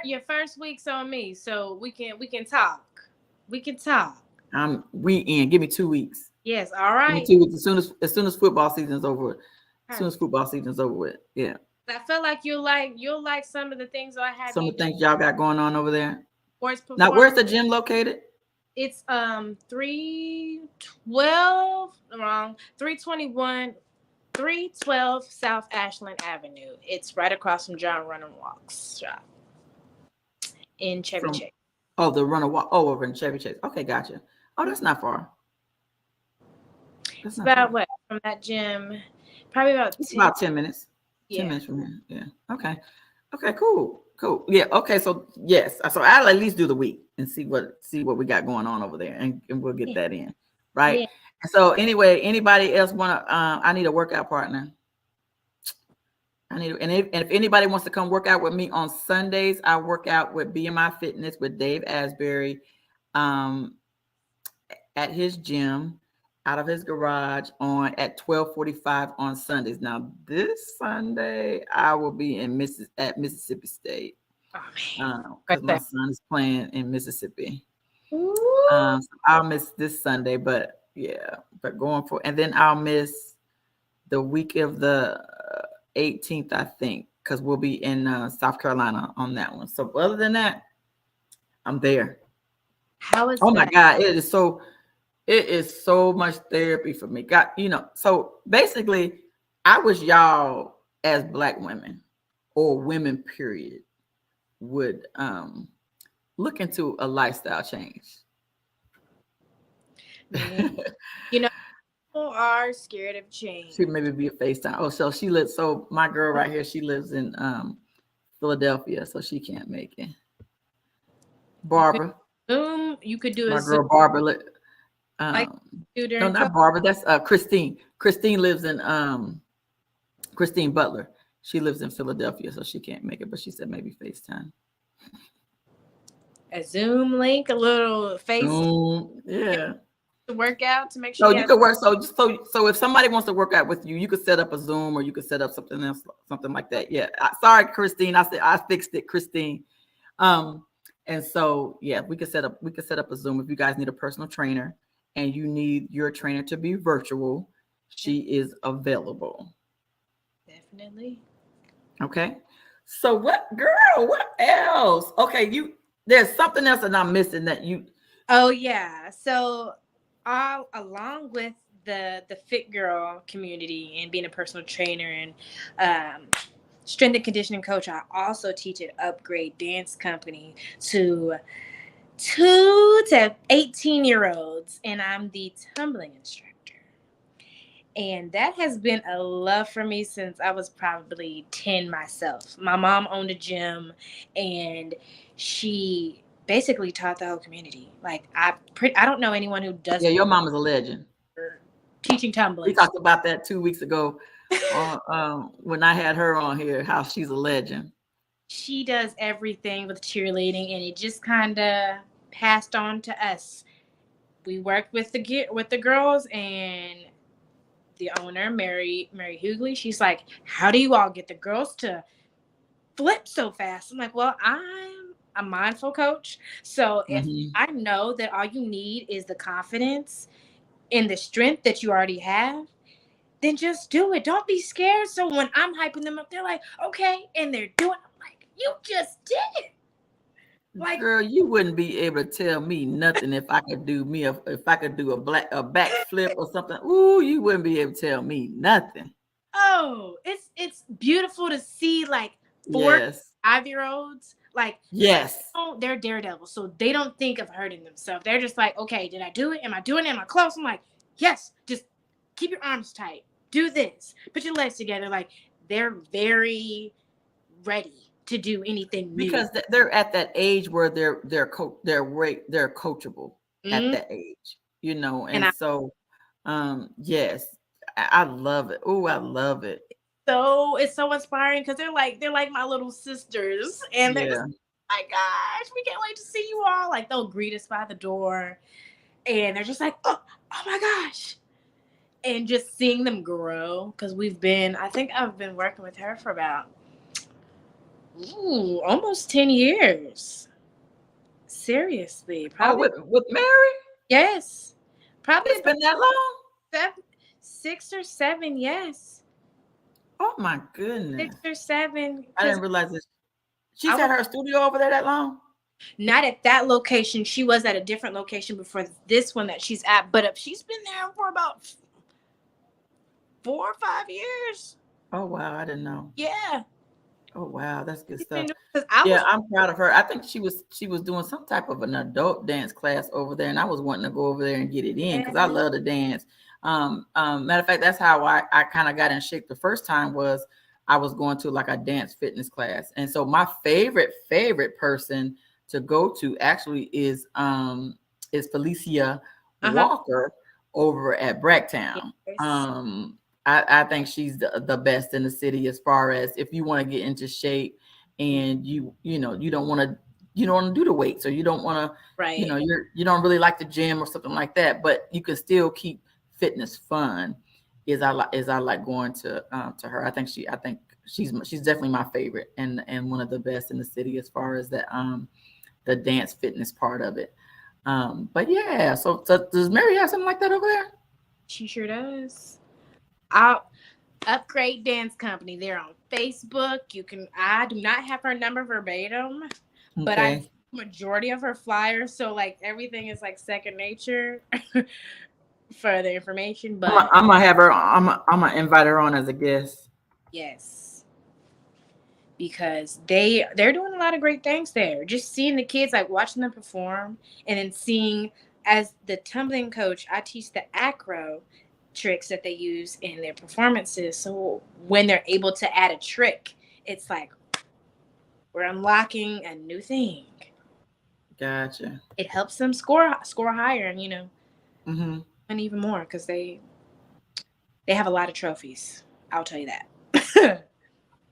S2: Your first week's on me, so we can talk. We can talk.
S1: We in. Give me 2 weeks.
S2: Yes, all right.
S1: Give me 2 weeks as soon as football season's over with. As soon as football season's over with. Yeah.
S2: I feel like you'll like some of the things I have.
S1: Some of the things y'all got going on over there.
S2: Now,
S1: where's the gym located?
S2: It's 312 South Ashland Avenue. It's right across from John Running Walk's shop. in Chevy
S1: From
S2: Chase.
S1: the runner walk. Oh, over in Chevy Chase. Okay, gotcha. Oh, that's not far. That's
S2: It's
S1: not
S2: about
S1: far.
S2: what from that gym? Probably about
S1: It's
S2: 10.
S1: about 10 minutes. 10
S2: Yeah.
S1: minutes from here. Yeah. Okay. Okay. Cool. Cool. Yeah. Okay. So yes. So I'll at least do the week and see what we got going on over there, and we'll get
S2: Yeah.
S1: that in. Right.
S2: Yeah.
S1: And so anyway, anybody else wanna? I need a workout partner. And if anybody wants to come work out with me on Sundays, I work out with BMI Fitness with Dave Asbury, um, at his gym, out of his garage on at 12:45 on Sundays. Now this Sunday I will be at Mississippi State
S2: Oh
S1: because my
S2: man.
S1: son is playing in Mississippi.
S2: Ooh.
S1: So I'll miss this Sunday, but yeah, but going for and then I'll miss the week of the 18th, I think, because we'll be in South Carolina on that one. So other than that, I'm there.
S2: How is
S1: Oh my
S2: that?
S1: God, it is so much therapy for me. God, so basically, I wish y'all as Black women or women, period, would look into a lifestyle change.
S2: Man, you know, people are scared of change.
S1: Should maybe be a FaceTime. Oh, so she lives. So my girl right here, she lives in Philadelphia, so she can't make it.
S2: You could
S1: Barbara,
S2: Zoom. You could do a
S1: my
S2: Zoom
S1: girl Barbara.
S2: like
S1: Um,
S2: you do
S1: no,
S2: during
S1: not
S2: COVID.
S1: Barbara. That's Christine. Christine lives in Christine Butler. She lives in Philadelphia, so she can't make it. But she said maybe FaceTime.
S2: A Zoom link, a little face
S1: Yeah.
S2: to work out to make sure
S1: So
S2: you
S1: you
S2: have.
S1: could work. So if somebody wants to work out with you, you could set up a Zoom or you could set up something else, something like that. Yeah. Sorry, Christine. I said I fixed it, Christine. And so yeah, we could set up a Zoom if you guys need a personal trainer and you need your trainer to be virtual. She is available.
S2: Definitely.
S1: Okay. So what, girl? What else? Okay, there's something else that I'm missing that you.
S2: Oh yeah. So all along with the fit girl community and being a personal trainer and um, strength and conditioning coach, I also teach at Upgrade Dance Company to 2 to 18-year-olds, and I'm the tumbling instructor. And that has been a love for me since I was probably 10 myself. My mom owned a gym and she basically taught the whole community. Like I don't know anyone who
S1: Yeah,
S2: doesn't
S1: your mom is a legend.
S2: teaching
S1: We
S2: tumbling.
S1: talked about that 2 weeks ago on when I had her on here, how she's a legend.
S2: She does everything with cheerleading and it just kind of passed on to us. We worked with the girls and the owner, Mary Hughley, she's like, "How do you all get the girls to flip so fast?" I'm like, "Well, I'm a mindful coach. So if
S1: Mm-hmm.
S2: I know that all you need is the confidence and the strength that you already have, then just do it. Don't be scared." So when I'm hyping them up, they're like, "Okay," and they're doing. I'm like, "You just did it." Like,
S1: Girl, you wouldn't be able to tell me nothing if I could do if I could do a back flip or something. Ooh, you wouldn't be able to tell me nothing.
S2: oh, it's beautiful to see like four
S1: Yes.
S2: 5 year olds like
S1: Yes.
S2: oh, they're daredevils, so they don't think of hurting themselves. They're just like, okay, did I do it? Am I doing it? Am I close? I'm like, yes. Just keep your arms tight. Do this. Put your legs together. Like they're very ready to do anything new.
S1: Because they're at that age where they're coachable at
S2: Mm-hmm.
S1: that age,
S2: And
S1: and so yes, I love it. Oh, I love it.
S2: it's so inspiring because they're like my little sisters, and they're just
S1: Yeah.
S2: my gosh, we can't wait to see you all. Like they'll greet us by the door, and they're just like, oh my gosh. And just seeing them grow because I think I've been working with her for about almost 10 years. Seriously,
S1: Oh,
S2: probably,
S1: with Mary,
S2: yes, probably
S1: it's
S2: about
S1: been that long.
S2: 6 or 7, yes,
S1: Oh my
S2: 6
S1: goodness,
S2: or 7.
S1: I
S2: Because
S1: didn't realize this.
S2: I
S1: She's
S2: was
S1: had her studio over there that long.
S2: not at that location. She was at a different location before this one that she's at, but she's been there for about 4 or 5 years.
S1: Oh wow, I didn't know.
S2: Yeah,
S1: Oh wow, that's good
S2: She's
S1: stuff.
S2: been doing, 'cause I
S1: Yeah,
S2: was
S1: I'm proud of her. I think she was doing some type of an adult dance class over there, and I was wanting to go over there and get it in because I
S2: yeah,
S1: love to dance. Matter of fact, that's how I kind of got in shape the first time was I was going to like a dance fitness class, and so my favorite person to go to actually is Felicia
S2: uh-huh.
S1: Walker over at Bracktown.
S2: Yes.
S1: I think she's the best in the city as far as if you want to get into shape and you don't want to do the weights or you don't want to
S2: Right.
S1: you don't really like the gym or something like that, but you can still keep fitness fun. Is I like going to her. I think she's definitely my favorite and one of the best in the city as far as the dance fitness part of it. But yeah, so does Mary have something like that over there?
S2: She sure does. I'll Upgrade Dance Company. They're on Facebook. I do not have her number verbatim, but I
S1: Okay.
S2: majority of her flyers, so like everything is like second nature for the information. But
S1: I'm gonna have her. I'm gonna invite her on as a guest.
S2: yes, because they're doing a lot of great things there. Just seeing the kids, like watching them perform, and then seeing as the tumbling coach, I teach the acro tricks that they use in their performances. So when they're able to add a trick, it's like we're unlocking a new thing.
S1: Gotcha.
S2: It helps them score higher, and
S1: Hmm.
S2: and even more because they have a lot of trophies. I'll tell you that.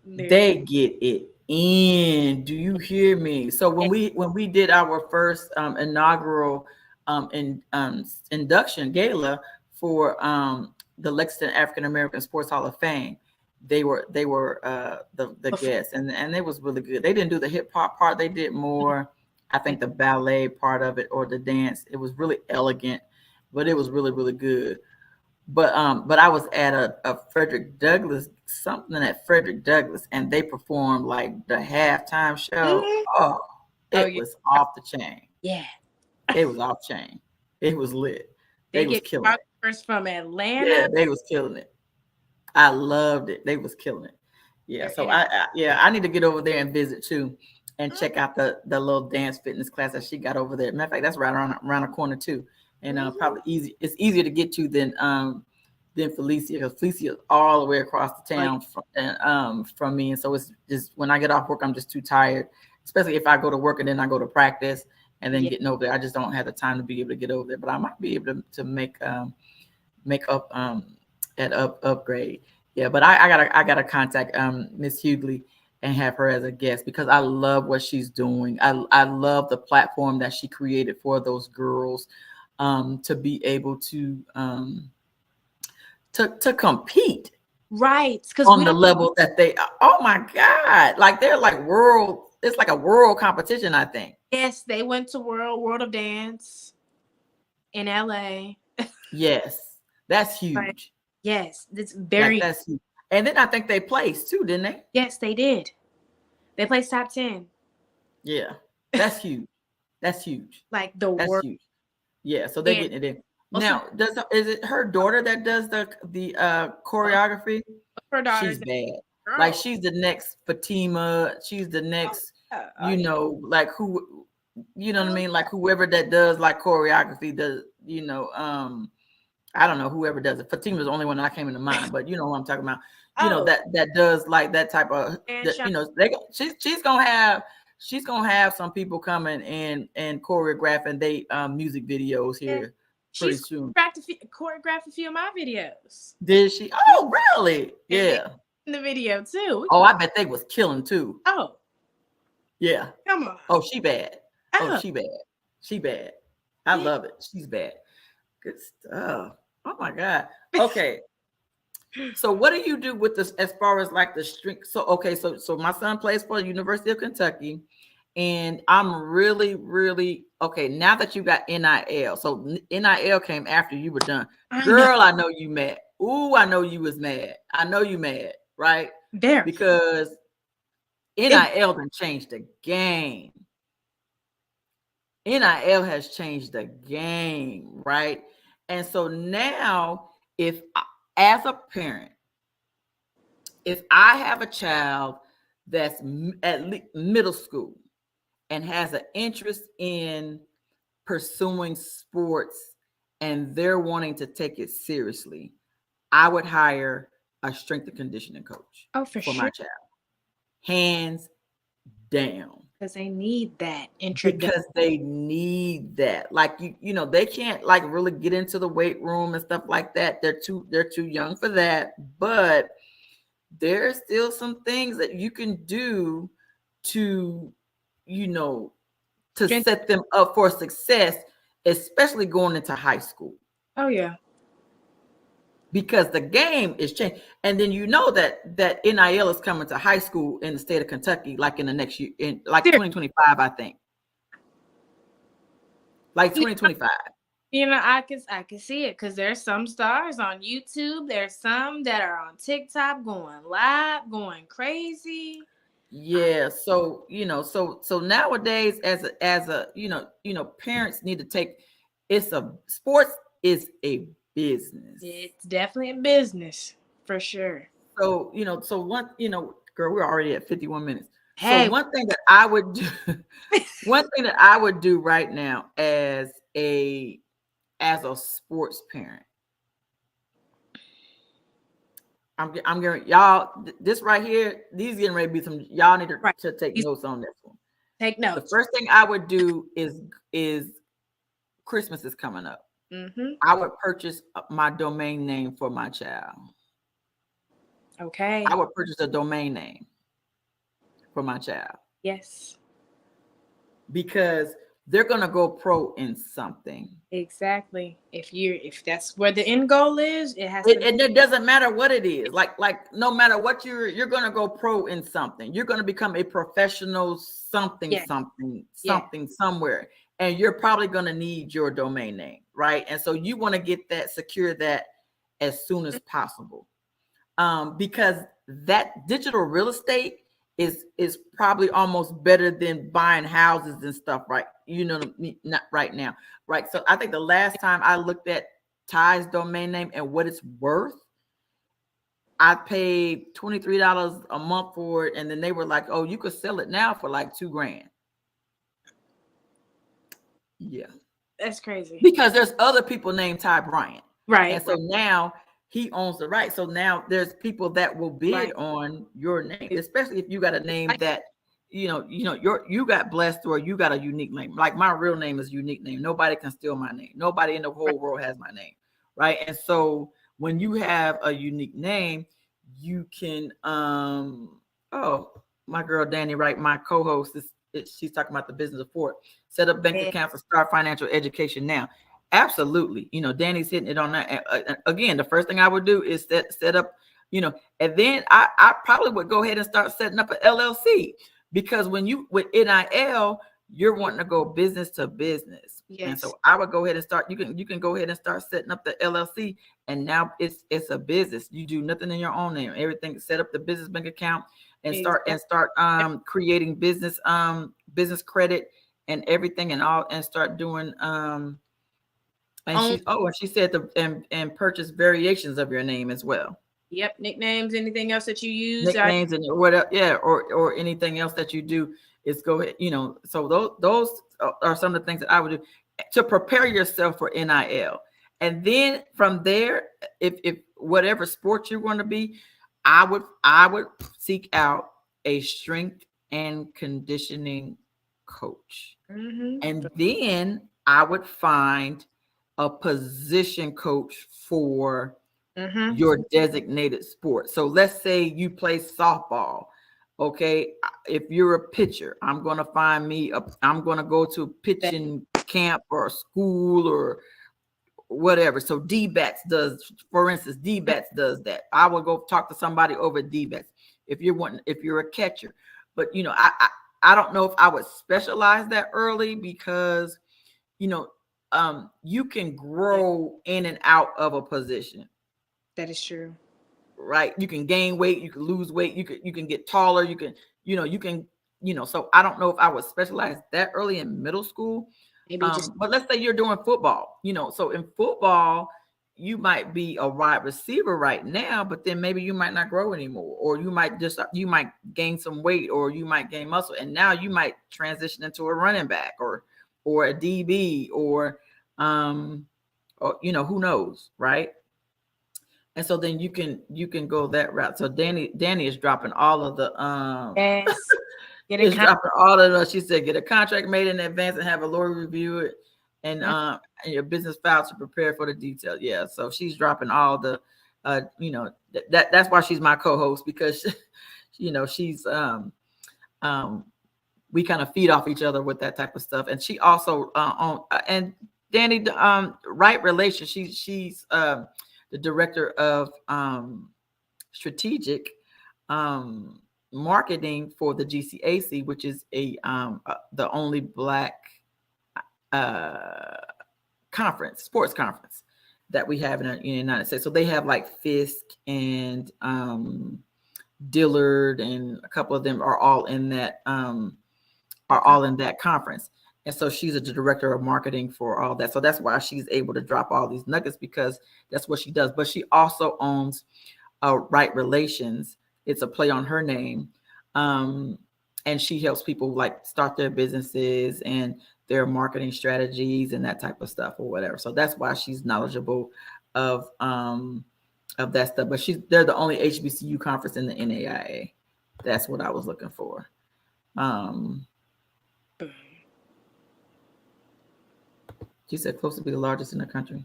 S2: They're
S1: They get it in. Do you hear me? So when we did our first inaugural induction gala for the Lexington African American Sports Hall of Fame, they were the guests and it was really good. They didn't do the hip hop part. They did more, I think, the ballet part of it or the dance. It was really elegant, but it was really really good. But I was at a Frederick Douglass, something at Frederick Douglass, and they performed like the halftime show.
S2: Mhm.
S1: Oh,
S2: Oh
S1: it
S2: yeah,
S1: was off the chain.
S2: yeah.
S1: It was off chain. It was lit.
S2: They
S1: They was
S2: get
S1: killing it.
S2: photographers from
S1: Yeah,
S2: Atlanta.
S1: they was killing it. I loved it. They was killing it. Yeah.
S2: They're
S1: So I need to get over there and visit too, and check out the little dance fitness class that she got over there. Matter of fact, that's right around the corner too, and probably easy. It's easier to get to than Felicia because Felicia is all the way across the
S2: Oh,
S1: town from me, and so it's just when I get off work, I'm just too tired. Especially if I go to work and then I go to practice and then
S2: yeah.
S1: getting over there, I just don't have the time to be able to get over there. But I might be able to make up at upgrade. Yeah, but I gotta contact Miss Hughley and have her as a guest because I love what she's doing. I love the platform that she created for those girls to be able to compete
S2: Right, because we
S1: on the
S2: don't.
S1: level that they are. Oh my God, like they're like world. It's like a world competition, I think.
S2: Yes, they went to World of Dance in LA.
S1: Yes, that's
S2: Right.
S1: huge.
S2: Yes, it's
S1: Like
S2: very.
S1: that's huge. And then I think they placed too, didn't they?
S2: Yes, they did. They placed top 10.
S1: Yeah, that's huge. That's huge.
S2: Like the
S1: That's
S2: world.
S1: huge. Yeah, so they're
S2: And
S1: getting it in.
S2: most of
S1: Now, is it her daughter that does the choreography?
S2: her daughters,
S1: She's bad. Like
S2: girls.
S1: she's the next Fatima. She's the
S2: Oh,
S1: next,
S2: yeah. Oh, yeah.
S1: like who, you know what I
S2: Oh,
S1: mean? Like whoever that does like choreography does, I don't know whoever does it. Fatima's the only one that came into mind, but you know what I'm talking about.
S2: oh,
S1: That does like that type of
S2: and Sean.
S1: she's gonna have some people coming and choreographing they music videos
S2: Yeah.
S1: here pretty
S2: She's
S1: soon.
S2: choreographed a few of my videos.
S1: Did she?
S2: Yeah.
S1: Oh, really?
S2: And they
S1: Yeah.
S2: in the video too.
S1: Oh, I bet they was killing too.
S2: Oh,
S1: Yeah.
S2: come on.
S1: Oh, she bad. Oh,
S2: Oh,
S1: she bad. She bad. I
S2: yeah.
S1: love it. She's bad. Good stuff. Oh my God. Okay. So what do you do with this as far as like the string? So okay, so my son plays for the University of Kentucky, and I'm really, really okay. Now that you got NIL, so NIL came after you were done.
S2: I know.
S1: Girl, I know you mad. Ooh, I know you was mad. I know you mad, right?
S2: Very.
S1: Because
S2: It,
S1: NIL done changed the game. NIL has changed the game, right? And so now, if as a parent, if I have a child that's at least middle school and has an interest in pursuing sports and they're wanting to take it seriously, I would hire a strength and conditioning coach
S2: Oh, for
S1: for my
S2: sure.
S1: child. Hands down.
S2: Because they need that introduction.
S1: Because they need that. Like they can't like really get into the weight room and stuff like that. They're too young for that. But there's still some things that you can do to, you know, to set them up for success, especially going into high school.
S2: Oh, yeah.
S1: Because the game is changing. And then that NIL is coming to high school in the state of Kentucky, like in the next year, in like 2025, I think. Like 2025.
S2: I can see it because there's some stars on YouTube. There's some that are on TikTok going live, going crazy.
S1: Yeah. So, so nowadays as a parents need to take sports is a business.
S2: It's definitely a business for sure.
S1: So, girl, we're already at 51 minutes.
S2: Hey.
S1: So one thing that I would do right now as a sports parent, I'm getting y'all this right here. These getting ready to be some. Y'all need to take notes on this one.
S2: Take notes.
S1: The first thing I would do is Christmas is coming up.
S2: Mm-hmm.
S1: I would purchase my domain name for my child.
S2: Okay.
S1: I would purchase a domain name for my child.
S2: Yes.
S1: Because they're gonna go pro in something.
S2: Exactly. If that's where the end goal is, it has
S1: to. And it doesn't matter what it is. Like no matter what you're gonna go pro in something. You're gonna become a professional something somewhere, and you're probably gonna need your domain name, right? And so you want to secure that as soon as possible, because that digital real estate is probably almost better than buying houses and stuff, right? Not right now, right? So I think the last time I looked at Ty's domain name and what it's worth, I paid $23 a month for it, and then they were like, "Oh, you could sell it now for like $2,000." Yeah,
S2: that's crazy.
S1: Because there's other people named Ty Bryant,
S2: right?
S1: And so now he owns the right. So now there's people that will bid on your name, especially if you got a name that you got blessed or you got a unique name. Like my real name is a unique name. Nobody can steal my name. Nobody in the whole world has my name, right? And so when you have a unique name, you can my girl Danny, right? My co-host she's talking about the business of Ford. Set up bank accounts and start financial education now. Absolutely. Danny's hitting it on that. Again, the first thing I would do is set up, and then I probably would go ahead and start setting up an LLC, because with NIL, you're wanting to go business to business. Yes. And so I would go ahead and start, you can go ahead and start setting up the LLC, and now it's a business. You do nothing in your own name. Everything, set up the business bank account and start creating business credit and everything and start doing and she said and purchase variations of your name as well.
S2: Yep, nicknames, anything else that you use.
S1: Nicknames and whatever, or anything else that you do is go ahead. So those are some of the things that I would do to prepare yourself for NIL. And then from there, if whatever sport you're going to be, I would seek out a strength and conditioning coach. Mm-hmm. And then I would find a position coach for your designated sport. So let's say you play softball. Okay, if you're a pitcher, I'm going to I'm going to go to pitching camp or school or whatever. So D-backs does, for instance, D-backs does that. I will go talk to somebody over D-backs if you're a catcher. But I don't know if I would specialize that early, because you can grow in and out of a position.
S2: That is true.
S1: Right. You can gain weight, you can lose weight, you can get taller, so I don't know if I would specialize that early in middle school. But let's say you're doing football, so in football, you might be a wide receiver right now, but then maybe you might not grow anymore, or you might gain some weight, or you might gain muscle, and now you might transition into a running back or a DB or who knows, right? And so then you can go that route. So Danny is dropping all of the
S2: Yes. Get
S1: is
S2: a
S1: dropping all of the. She said get a contract made in advance and have a lawyer review it, and your business file to prepare for the detail. Yeah, so she's dropping all the that's why she's my co-host, because she's we kind of feed off each other with that type of stuff. And she also and Danny, right relations. She's the director of strategic marketing for the GCAC, which is the only Black sports conference that we have in the United States. So they have like Fisk and Dillard, and a couple of them are all in that conference. And so she's a director of marketing for all that. So that's why she's able to drop all these nuggets, because that's what she does. But she also owns Right Relations. It's a play on her name. And she helps people like start their businesses and their marketing strategies and that type of stuff or whatever. So that's why she's knowledgeable of that stuff. But they're the only HBCU conference in the NAIA. That's what I was looking for. She said close to be the largest in the country.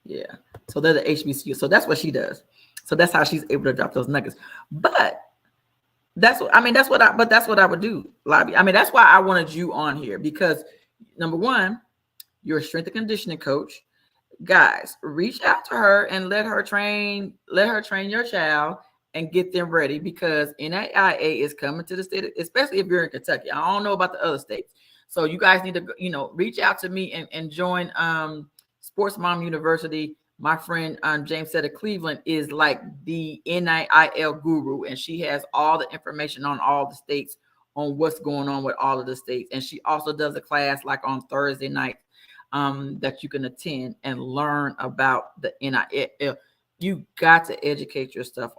S1: Yeah. So they're the HBCU. So that's what she does. So that's how she's able to drop those nuggets. But that's what I would do, Labi. I mean, that's why I wanted you on here, because number one, you're a strength and conditioning coach. Guys, reach out to her and let her train your child and get them ready, because NAIA is coming to the state, especially if you're in Kentucky. I don't know about the other states. So you guys need to, reach out to me and join Sports Mom University. My friend James said of Cleveland is like the NIL guru, and she has all the information on all the states, on what's going on with all of the states. And she also does a class like on Thursday night that you can attend and learn about the NIL. You got to educate yourself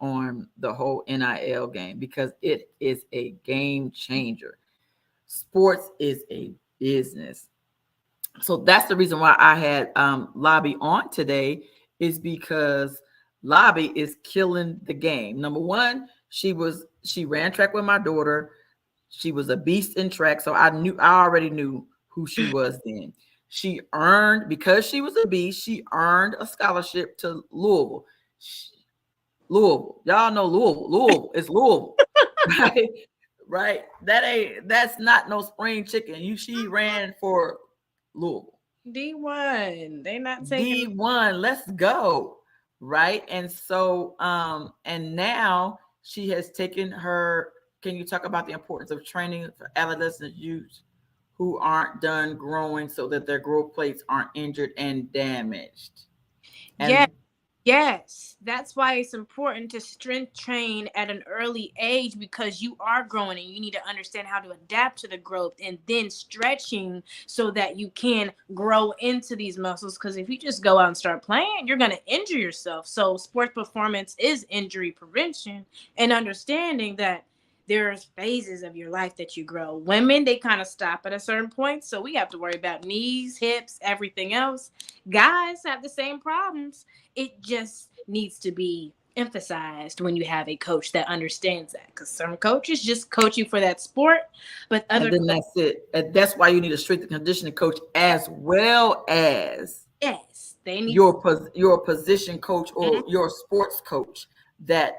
S1: on the whole NIL game, because it is a game changer. Sports is a business. So that's the reason why I had Labi on today, is because Labi is killing the game. Number one, she ran track with my daughter. She was a beast in track. So I already knew who she was then. She earned, because she was a beast, she earned a scholarship to Louisville. Louisville. Y'all know Louisville. Louisville. It's Louisville. Right? Right. That's not no spring chicken. She ran for Louisville.
S2: D1. They not taking
S1: D1. Let's go. Right. And so and now she has taken her. Can you talk about the importance of training for adolescent youth who aren't done growing, so that their growth plates aren't injured and damaged? And
S2: Yes, that's why it's important to strength train at an early age, because you are growing and you need to understand how to adapt to the growth, and then stretching so that you can grow into these muscles. Because if you just go out and start playing, you're going to injure yourself. So sports performance is injury prevention, and understanding that there's phases of your life that you grow. Women, they kind of stop at a certain point. So we have to worry about knees, hips, everything else. Guys have the same problems. It just needs to be emphasized when you have a coach that understands that, because some coaches just coach you for that sport, but other
S1: and then that's it. And that's why you need a strength and conditioning coach, as well as
S2: they need
S1: your position coach or your sports coach that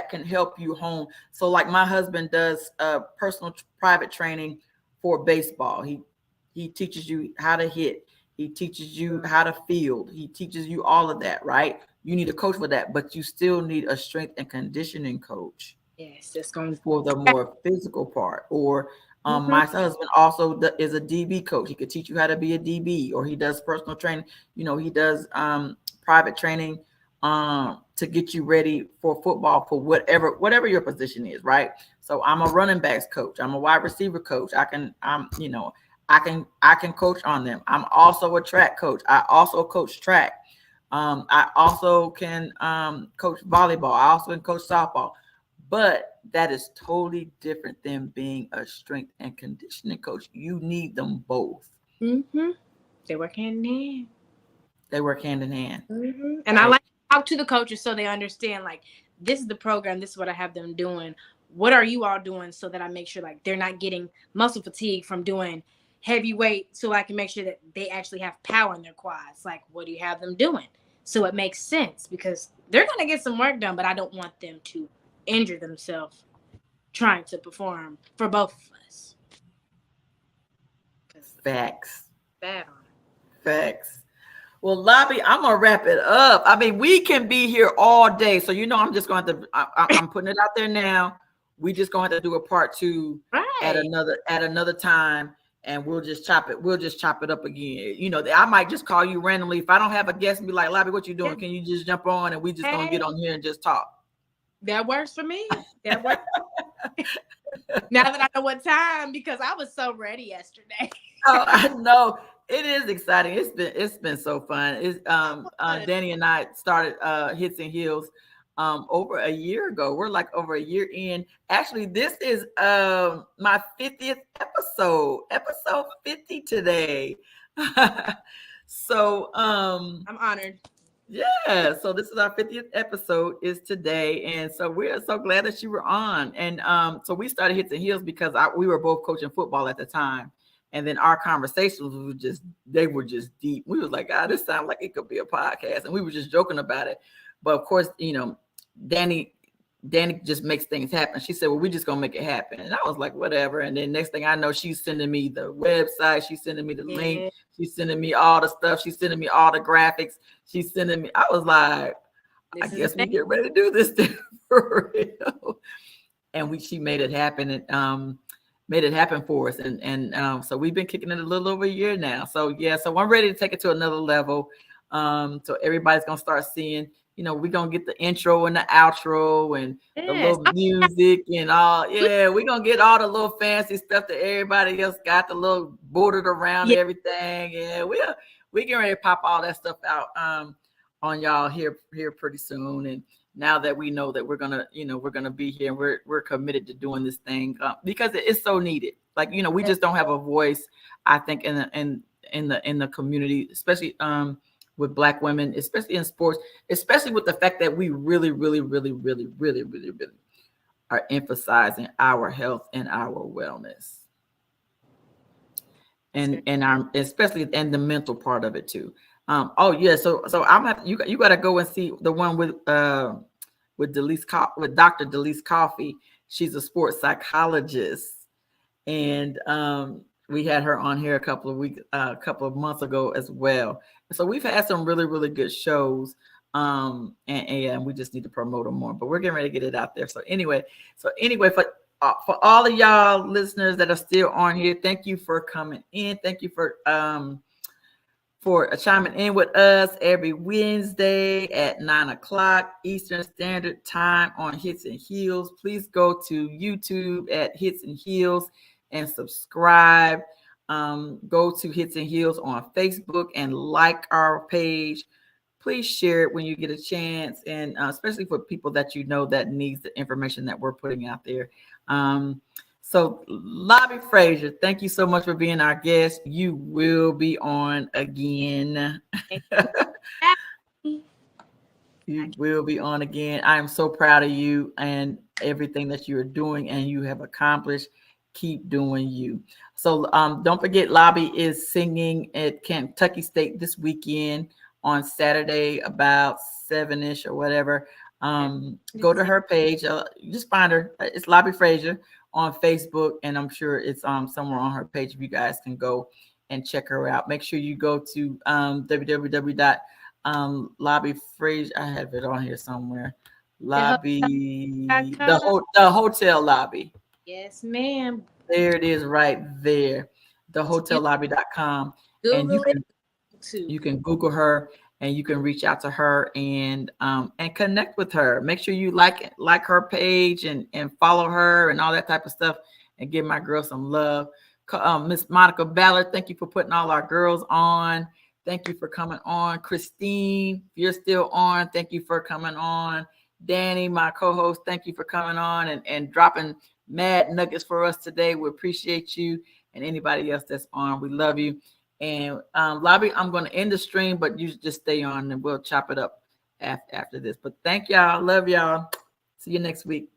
S1: can help you hone. So like my husband does personal private training for baseball. He teaches you how to hit. He teaches you how to field. He teaches you all of that, right? You need a coach for that, but you still need a strength and conditioning coach.
S2: Yes, that's going
S1: for the more physical part. Or my husband also is a DB coach. He could teach you how to be a DB, or he does personal training. He does private training to get you ready for football, for whatever your position is, right? So I'm a running backs coach. I'm a wide receiver coach. I can coach on them. I'm also a track coach. I also coach track. I also can coach volleyball. I also can coach softball. But that is totally different than being a strength and conditioning coach. You need them both.
S2: Mm-hmm. They work hand in hand.
S1: They work hand in hand.
S2: Mm-hmm. And I like to talk to the coaches so they understand, like, this is the program, this is what I have them doing. What are you all doing so that I make sure, like, they're not getting muscle fatigue from doing heavy weight, so I can make sure that they actually have power in their quads. Like, what do you have them doing? So it makes sense because they're going to get some work done, but I don't want them to injure themselves trying to perform for both of us.
S1: Facts.
S2: Bad on it.
S1: Facts. Well, Labi, I'm gonna wrap it up. I mean, we can be here all day, so I'm just going to. I'm putting it out there now. We just going to do a part 2 at
S2: Right.
S1: another time, and we'll just chop it. We'll just chop it up again. I might just call you randomly if I don't have a guest and be like, Labi, what you doing? Can you just jump on and we just gonna get on here and just talk?
S2: That works for me. That works. Now that I know what time, because I was so ready yesterday.
S1: Oh, I know. It is exciting. It's been so fun. It's Danny and I started Hits and Heels over a year ago. We're like over a year in. Actually, this is my 50th episode 50 today. So
S2: I'm honored.
S1: yeah, so this is our 50th episode is today, and so we're so glad that you were on. And so we started Hits and Heels because we were both coaching football at the time, and then our conversations were just deep. We was like, God, this sounds like it could be a podcast, and we were just joking about it. But of course, Danny just makes things happen. She said, well, we're just gonna make it happen. And I was like, whatever. And then next thing I know, she's sending me the website, she's sending me the link, she's sending me all the stuff, she's sending me all the graphics, she's sending me. I was like, I guess we get ready to do this thing for real. And she made it happen, and made it happen for us. And so we've been kicking it a little over a year now. So yeah, so I'm ready to take it to another level. So everybody's gonna start seeing, we're gonna get the intro and the outro and the little music and all. Yeah, we're gonna get all the little fancy stuff that everybody else got, the little bordered around everything. Yeah, we getting ready to pop all that stuff out on y'all here pretty soon. And now that we know that we're gonna be here, and we're committed to doing this thing because it's so needed. Like, we just don't have a voice, I think, in the community, especially with Black women, especially in sports, especially with the fact that we really, really, really, really, really, really, really are emphasizing our health and our wellness, and our, especially, and the mental part of it too. Oh yeah, so you got to go and see the one with Dr. Delise Coffee. She's a sports psychologist, and we had her on here a couple of months ago as well. So we've had some really, really good shows, and we just need to promote them more. But we're getting ready to get it out there. So anyway, for all of y'all listeners that are still on here, thank you for coming in. Thank you for chiming in with us every Wednesday at 9:00 Eastern Standard Time on Hits and Heels. Please go to YouTube at Hits and Heels and subscribe. Go to Hits and Heels on Facebook and like our page. Please share it when you get a chance, and especially for people that that needs the information that we're putting out there. So Labi Frazier, thank you so much for being our guest. You will be on again. You will be on again. I am so proud of you and everything that you are doing and you have accomplished. Keep doing you. So don't forget, Labi is singing at Kentucky State this weekend on Saturday about 7-ish or whatever. Go to her page. Just find her. It's Labi Frazier on Facebook, and I'm sure it's somewhere on her page if you guys can go and check her out. Make sure you go to www.Labi Frazier. I have it on here somewhere. Labi, the hotel lobby.
S2: Yes, ma'am.
S1: There it is right there. Thehotellobby.com. And you can Google her and you can reach out to her and connect with her. Make sure you like her page and follow her and all that type of stuff, and give my girl some love. Miss Monica Ballard, thank you for putting all our girls on. Thank you for coming on. Christine, if you're still on, thank you for coming on. Danny, my co-host, thank you for coming on and dropping mad nuggets for us today. We appreciate you, and anybody else that's on. We love you. And Labi, I'm going to end the stream, but you just stay on and we'll chop it up after this. But thank y'all. Love y'all. See you next week.